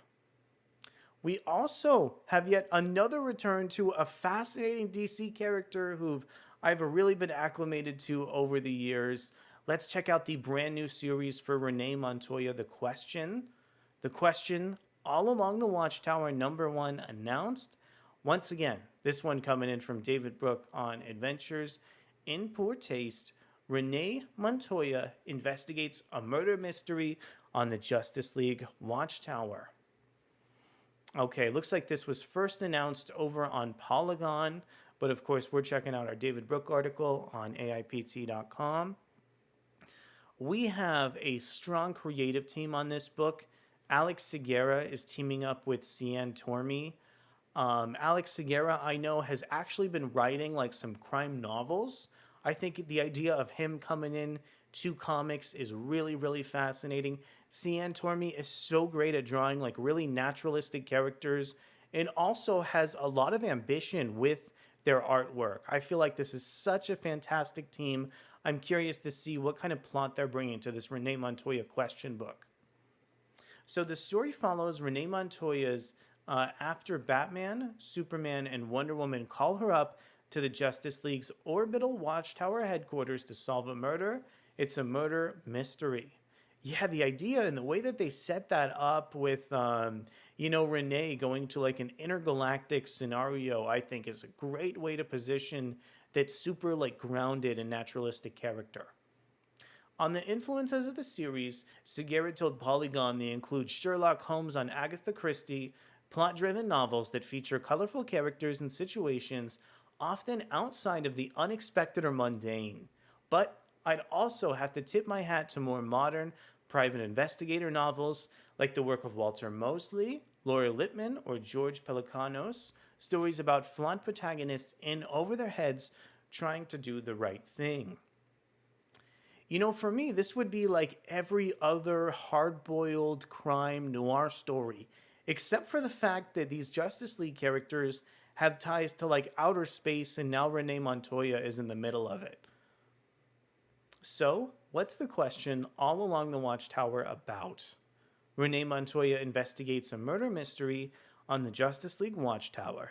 We also have yet another return to a fascinating DC character who I've really been acclimated to over the years. Let's check out the brand new series for Renee Montoya, The Question. The Question, All Along the Watchtower, #1 announced. Once again, this one coming in from David Brooke on Adventures in Poor Taste. Renee Montoya investigates a murder mystery on the Justice League Watchtower. Okay, looks like this was first announced over on Polygon, but of course we're checking out our David Brooke article on AIPT.com. We have a strong creative team on this book. Alex Segura is teaming up with Cian Tormey. Alex Segura, I know, has actually been writing like some crime novels. I think the idea of him coming in to comics is really, really fascinating. Cian Tormey is so great at drawing like really naturalistic characters and also has a lot of ambition with their artwork. I feel like this is such a fantastic team. I'm curious to see what kind of plot they're bringing to this Renee Montoya Question book. So the story follows Renee Montoya's after Batman, Superman, and Wonder Woman call her up to the Justice League's orbital watchtower headquarters to solve a murder. It's a murder mystery. Yeah, the idea and the way that they set that up with, Renee going to like an intergalactic scenario, I think is a great way to position that super like grounded and naturalistic character. On the influences of the series, Segura told Polygon they include Sherlock Holmes on Agatha Christie, plot-driven novels that feature colorful characters and situations often outside of the unexpected or mundane. But I'd also have to tip my hat to more modern private investigator novels like the work of Walter Mosley, Laura Littman, or George Pelecanos, stories about flawed protagonists in over their heads trying to do the right thing. For me, this would be like every other hard-boiled crime noir story, except for the fact that these Justice League characters have ties to like outer space, and now Renee Montoya is in the middle of it. So, what's the question all along the Watchtower about? Renee Montoya investigates a murder mystery on the Justice League Watchtower.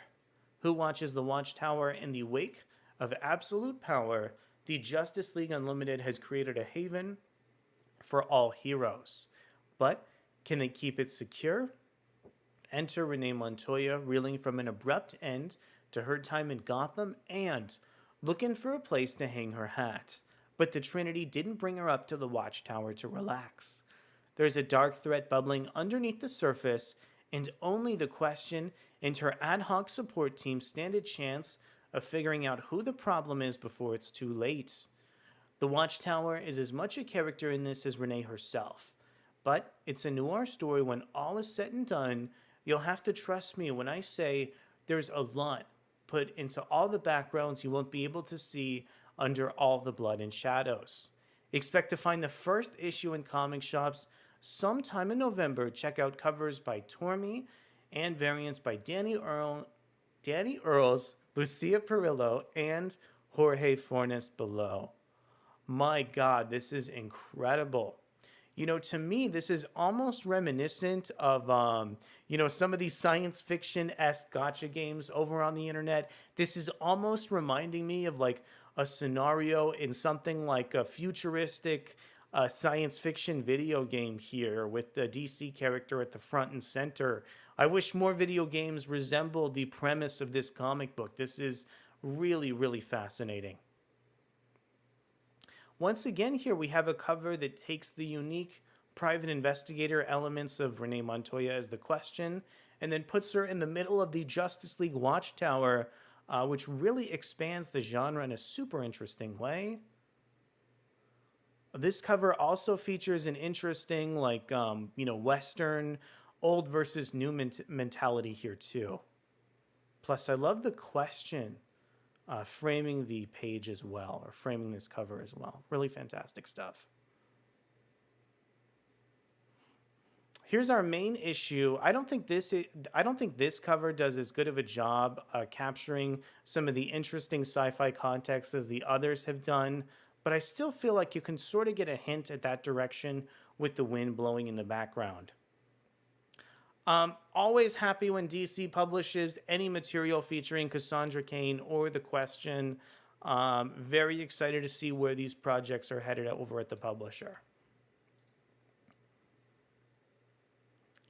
Who watches the Watchtower in the wake of absolute power? The Justice League Unlimited has created a haven for all heroes. But can they keep it secure? Enter Renee Montoya, reeling from an abrupt end to her time in Gotham and looking for a place to hang her hat. But the Trinity didn't bring her up to the Watchtower to relax. There's a dark threat bubbling underneath the surface, and only the Question and her ad hoc support team stand a chance of figuring out who the problem is before it's too late. The Watchtower is as much a character in this as Renee herself, but it's a noir story. When all is said and done, you'll have to trust me when I say there's a lot put into all the backgrounds you won't be able to see under all the blood and shadows. Expect to find the first issue in comic shops sometime in November. Check out covers by Tormey and variants by Danny Earls, Lucia Perillo, and Jorge Fornes below. My God, this is incredible. To me, this is almost reminiscent of, some of these science fiction-esque gotcha games over on the internet. This is almost reminding me of like a scenario in something like a futuristic science fiction video game here with the DC character at the front and center. I wish more video games resembled the premise of this comic book. This is really, really fascinating. Once again, here we have a cover that takes the unique private investigator elements of Renee Montoya as the Question and then puts her in the middle of the Justice League Watchtower, which really expands the genre in a super interesting way. This cover also features an interesting, Western, old versus new mentality here too. Plus, I love the Question framing the page as well, or framing this cover as well. Really fantastic stuff. Here's our main issue. I don't think this cover does as good of a job capturing some of the interesting sci-fi context as the others have done, but I still feel like you can sort of get a hint at that direction with the wind blowing in the background. Always happy when DC publishes any material featuring Cassandra Cain or The Question. Very excited to see where these projects are headed over at the publisher.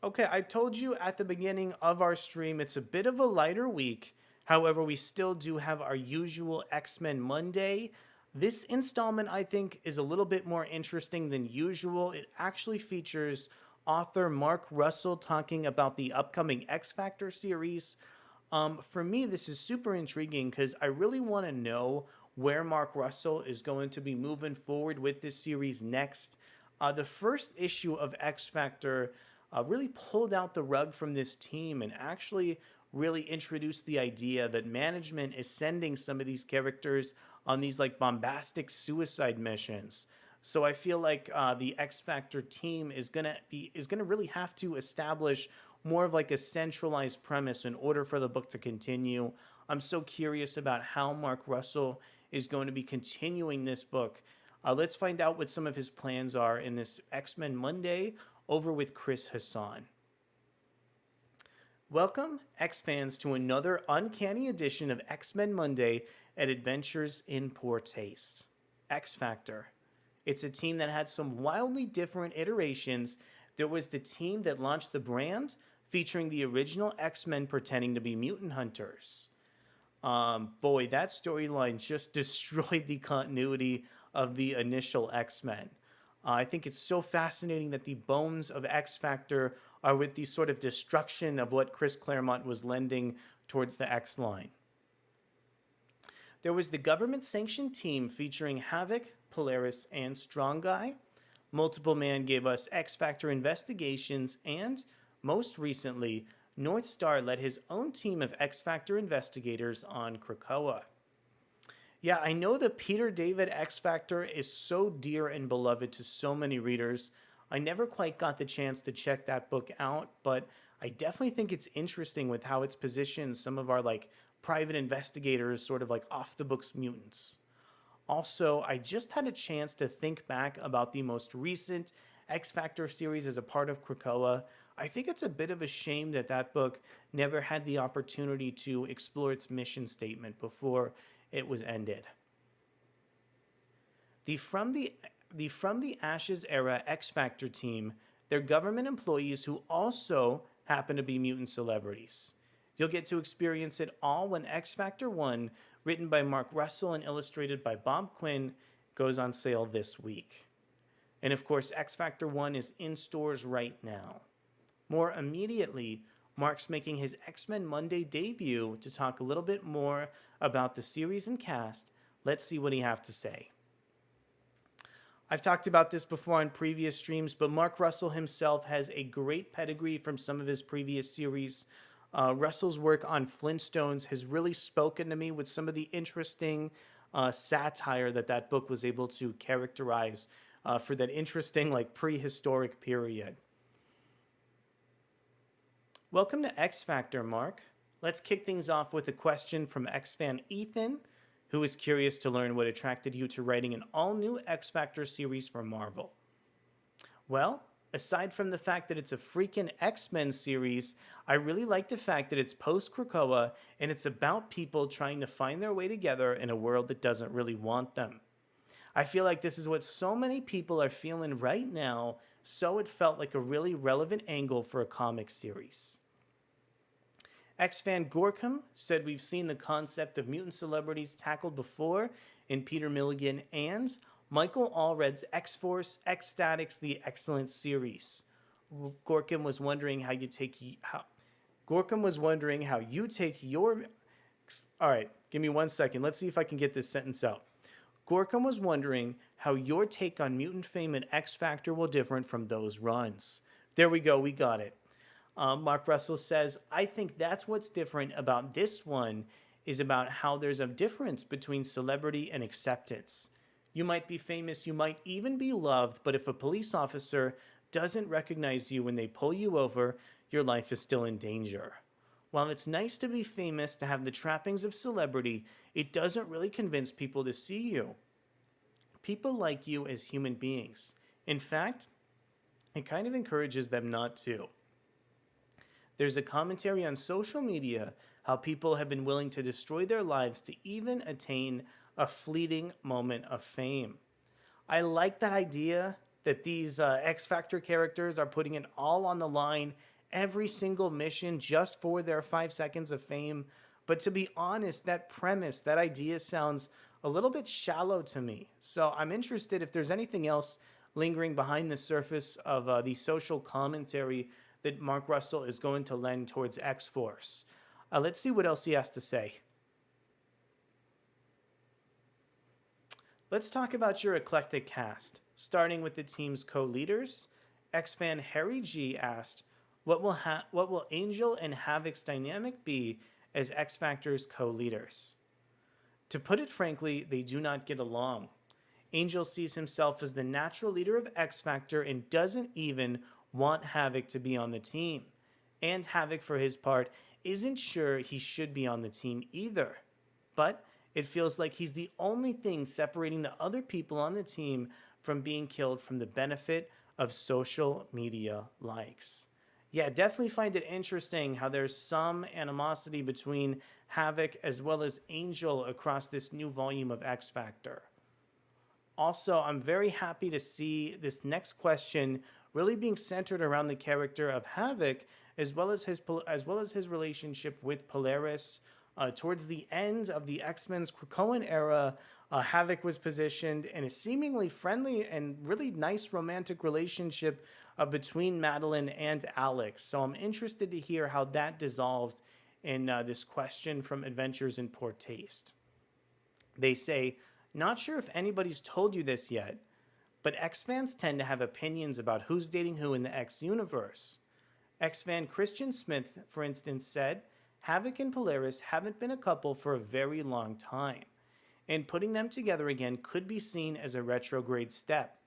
Okay, I told you at the beginning of our stream, it's a bit of a lighter week. However, we still do have our usual X-Men Monday. This installment, I think, is a little bit more interesting than usual. It actually features author Mark Russell talking about the upcoming X Factor series. For me, this is super intriguing because I really want to know where Mark Russell is going to be moving forward with this series next. The first issue of X Factor really pulled out the rug from this team and actually really introduced the idea that management is sending some of these characters on these like bombastic suicide missions. So I feel like the X Factor team is gonna really have to establish more of like a centralized premise in order for the book to continue. I'm so curious about how Mark Russell is going to be continuing this book. Let's find out what some of his plans are in this X-Men Monday over with Chris Hassan. Welcome, X-fans, to another uncanny edition of X-Men Monday at Adventures in Poor Taste. X Factor. It's a team that had some wildly different iterations. There was the team that launched the brand, featuring the original X-Men pretending to be mutant hunters. Boy, that storyline just destroyed the continuity of the initial X-Men. I think it's so fascinating that the bones of X Factor are with the sort of destruction of what Chris Claremont was lending towards the X-line. There was the government-sanctioned team featuring Havoc, Polaris, and Strong Guy. Multiple Man gave us X Factor investigations, and most recently, North Star led his own team of X Factor investigators on Krakoa. Yeah, I know the Peter David X Factor is so dear and beloved to so many readers. I never quite got the chance to check that book out, but I definitely think it's interesting with how it's positioned some of our like private investigators, sort of like off the books mutants. Also, I just had a chance to think back about the most recent X Factor series as a part of Krakoa. I think it's a bit of a shame that that book never had the opportunity to explore its mission statement before it was ended. The From the Ashes era X Factor team, they're government employees who also happen to be mutant celebrities. You'll get to experience it all when X Factor 1, written by Mark Russell and illustrated by Bob Quinn, goes on sale this week. And of course, X Factor 1 is in stores right now. More immediately, Mark's making his X-Men Monday debut to talk a little bit more about the series and cast. Let's see what he has to say. I've talked about this before on previous streams, but Mark Russell himself has a great pedigree from some of his previous series. Russell's work on Flintstones has really spoken to me with some of the interesting satire that that book was able to characterize for that interesting, like, prehistoric period. Welcome to X Factor, Mark. Let's kick things off with a question from X fan Ethan, who is curious to learn what attracted you to writing an all-new X Factor series for Marvel. Well, aside from the fact that it's a freaking X-Men series, I really like the fact that it's post-Krakoa and it's about people trying to find their way together in a world that doesn't really want them. I feel like this is what so many people are feeling right now, so it felt like a really relevant angle for a comic series. X-Fan Gorkum said we've seen the concept of mutant celebrities tackled before in Peter Milligan and Michael Allred's X-Force, X-Statix, The Excellent series. Gorkum was wondering how you take your... All right, give me 1 second. Let's see if I can get this sentence out. Gorkum was wondering how your take on mutant fame and X Factor will differ from those runs. There we go, we got it. Mark Russell says, I think that's what's different about this one is about how there's a difference between celebrity and acceptance. You might be famous, you might even be loved, but if a police officer doesn't recognize you when they pull you over, your life is still in danger. While it's nice to be famous, to have the trappings of celebrity, it doesn't really convince people to see you. People like you as human beings. In fact, it kind of encourages them not to. There's a commentary on social media how people have been willing to destroy their lives to even attain a fleeting moment of fame. I like that idea that these X Factor characters are putting it all on the line, every single mission just for their 5 seconds of fame. But to be honest, that premise, that idea sounds a little bit shallow to me. So I'm interested if there's anything else lingering behind the surface of the social commentary that Mark Russell is going to lend towards X-Force. Let's see what else he has to say. Let's talk about your eclectic cast. Starting with the team's co-leaders, X-fan Harry G asked, what will Angel and Havoc's dynamic be as X-Factor's co-leaders? To put it frankly, they do not get along. Angel sees himself as the natural leader of X-Factor and doesn't even want Havoc to be on the team. And Havoc, for his part, isn't sure he should be on the team either. But it feels like he's the only thing separating the other people on the team from being killed from the benefit of social media likes. Yeah, definitely find it interesting how there's some animosity between Havoc as well as Angel across this new volume of X Factor. Also, I'm very happy to see this next question really being centered around the character of Havoc as well as his relationship with Polaris. Towards the end of the X-Men's Krakoan era, Havoc was positioned in a seemingly friendly and really nice romantic relationship between Madeline and Alex. So I'm interested to hear how that dissolved in this question from Adventures in Poor Taste. They say, not sure if anybody's told you this yet, but X-fans tend to have opinions about who's dating who in the X universe. X-fan Christian Smith, for instance, said, Havoc and Polaris haven't been a couple for a very long time. and putting them together again could be seen as a retrograde step.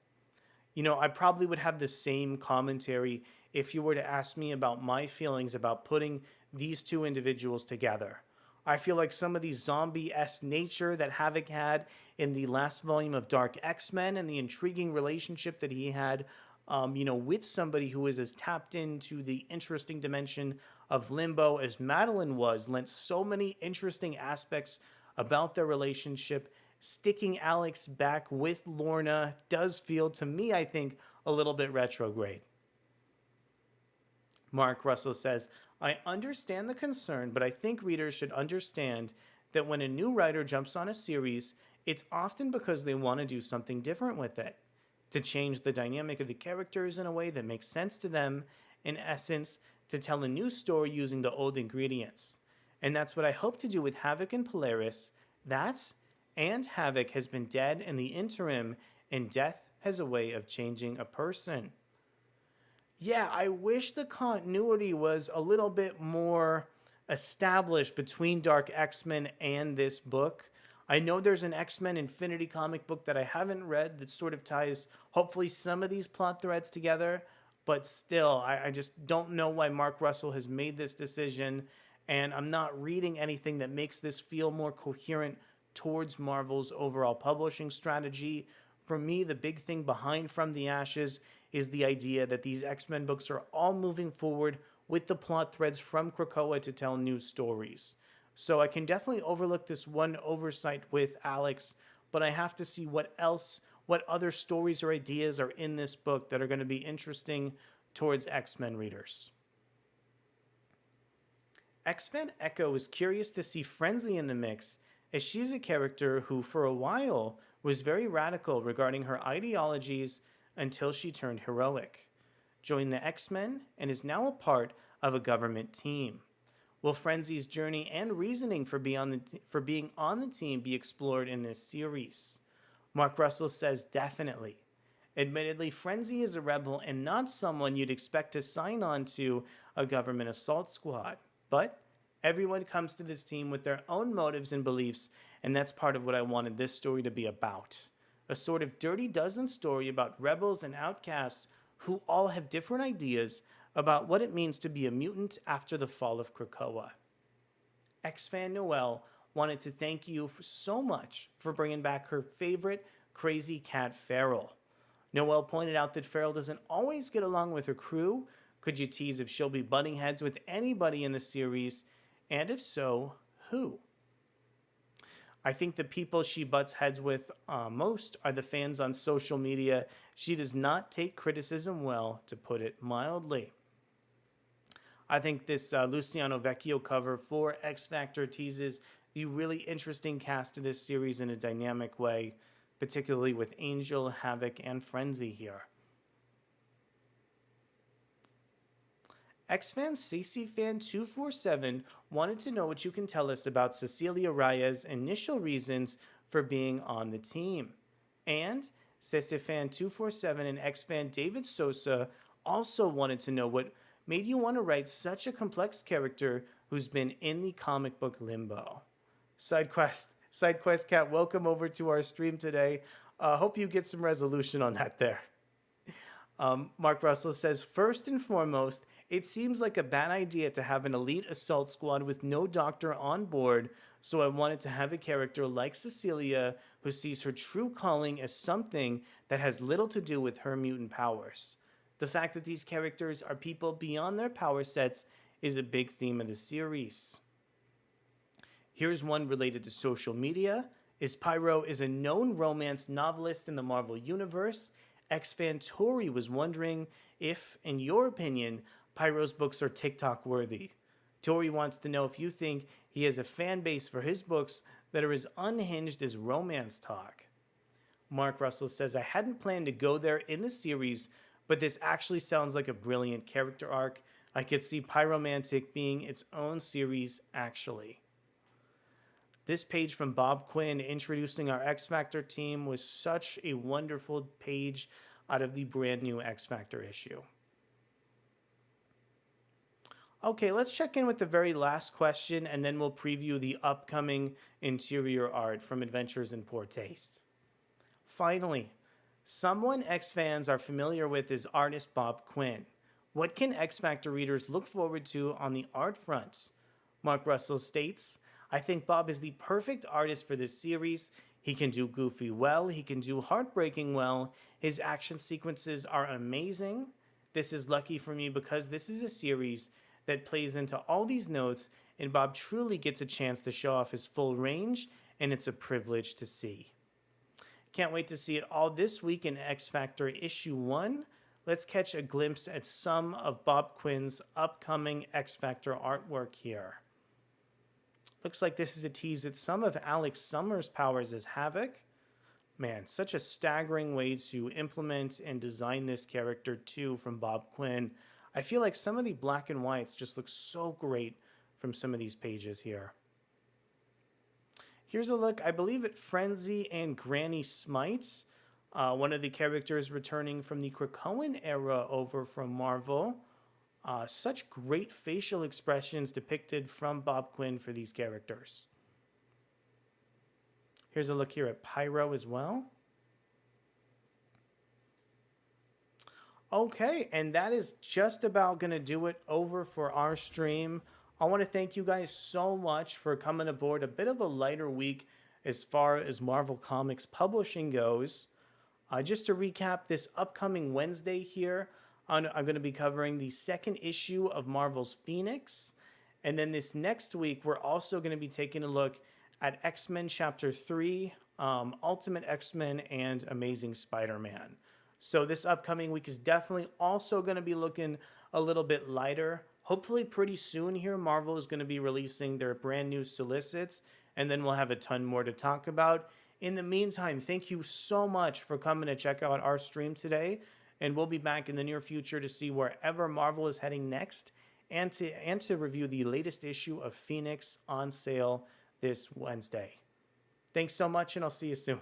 I probably would have the same commentary if you were to ask me about my feelings about putting these two individuals together. I feel like some of the zombie-esque nature that Havoc had in the last volume of Dark X-Men and the intriguing relationship that he had, with somebody who is as tapped into the interesting dimension of Limbo as Madeline was, lent so many interesting aspects about their relationship. Sticking Alex back with Lorna does feel, to me, I think, a little bit retrograde. Mark Russell says, I understand the concern, but I think readers should understand that when a new writer jumps on a series, it's often because they want to do something different with it, to change the dynamic of the characters in a way that makes sense to them, in essence, to tell a new story using the old ingredients. And that's what I hope to do with Havoc and Polaris. And Havoc has been dead in the interim, and death has a way of changing a person. Yeah, I wish the continuity was a little bit more established between Dark X-Men and this book. I know there's an X-Men Infinity comic book that I haven't read that sort of ties, hopefully, some of these plot threads together, but still, I just don't know why Mark Russell has made this decision, and I'm not reading anything that makes this feel more coherent towards Marvel's overall publishing strategy. For me, the big thing behind From the Ashes is the idea that these X-Men books are all moving forward with the plot threads from Krakoa to tell new stories. So I can definitely overlook this one oversight with Alex, but I have to see what other stories or ideas are in this book that are going to be interesting towards X-Men readers. X-Men Echo is curious to see Frenzy in the mix, as she's a character who, for a while, was very radical regarding her ideologies until she turned heroic, joined the X-Men, and is now a part of a government team. Will Frenzy's journey and reasoning for being on the team be explored in this series? Mark Russell says definitely. Admittedly, Frenzy is a rebel and not someone you'd expect to sign on to a government assault squad, but everyone comes to this team with their own motives and beliefs, and that's part of what I wanted this story to be about. A sort of Dirty Dozen story about rebels and outcasts who all have different ideas about what it means to be a mutant after the fall of Krakoa. X-Fan Noelle wanted to thank you so much for bringing back her favorite crazy cat, Feral. Noelle pointed out that Feral doesn't always get along with her crew. Could you tease if she'll be butting heads with anybody in the series? And if so, who? I think the people she butts heads with most are the fans on social media. She does not take criticism well, to put it mildly. I think this Luciano Vecchio cover for X Factor teases the really interesting cast of this series in a dynamic way, particularly with Angel, Havoc, and Frenzy here. X-Fan CCFan247 wanted to know what you can tell us about Cecilia Raya's initial reasons for being on the team. And CCFan247 and X-Fan David Sosa also wanted to know what made you want to write such a complex character who's been in the comic book limbo. SideQuest Cat, welcome over to our stream today. Hope you get some resolution on that there. Mark Russell says, first and foremost, it seems like a bad idea to have an elite assault squad with no doctor on board, so I wanted to have a character like Cecilia who sees her true calling as something that has little to do with her mutant powers. The fact that these characters are people beyond their power sets is a big theme of the series. Here's one related to social media. Pyro is a known romance novelist in the Marvel Universe. X-Fan Tori was wondering if, in your opinion, Pyro's books are TikTok worthy. Tori wants to know if you think he has a fan base for his books that are as unhinged as romance talk. Mark Russell says, I hadn't planned to go there in the series, but this actually sounds like a brilliant character arc. I could see Pyromantic being its own series, actually. This page from Bob Quinn introducing our X Factor team was such a wonderful page out of the brand new X Factor issue. Okay, let's check in with the very last question and then we'll preview the upcoming interior art from Adventures in Poor Taste. Finally, someone X fans are familiar with is artist Bob Quinn. What can X Factor readers look forward to on the art front? Mark Russell states, I think Bob is the perfect artist for this series. He can do goofy well, he can do heartbreaking well. His action sequences are amazing. This is lucky for me because this is a series that plays into all these notes, and Bob truly gets a chance to show off his full range, and it's a privilege to see. Can't wait to see it all this week in X Factor issue 1. Let's catch a glimpse at some of Bob Quinn's upcoming X Factor artwork here. Looks like this is a tease at some of Alex Summers' powers as Havoc. Man, such a staggering way to implement and design this character too from Bob Quinn. I feel like some of the black and whites just look so great from some of these pages here. Here's a look, I believe, at Frenzy and Granny Smites, one of the characters returning from the Krakoan era over from Marvel. Such great facial expressions depicted from Bob Quinn for these characters. Here's a look here at Pyro as well. Okay, and that is just about going to do it over for our stream. I want to thank you guys so much for coming aboard. A bit of a lighter week as far as Marvel Comics publishing goes. Just to recap, this upcoming Wednesday here, I'm going to be covering the second issue of Marvel's Phoenix. And then this next week, we're also going to be taking a look at X-Men Chapter 3, Ultimate X-Men, and Amazing Spider-Man. So this upcoming week is definitely also going to be looking a little bit lighter. Hopefully pretty soon here, Marvel is going to be releasing their brand new solicits, and then we'll have a ton more to talk about. In the meantime, thank you so much for coming to check out our stream today, and we'll be back in the near future to see wherever Marvel is heading next, and to review the latest issue of Phoenix on sale this Wednesday. Thanks so much, and I'll see you soon.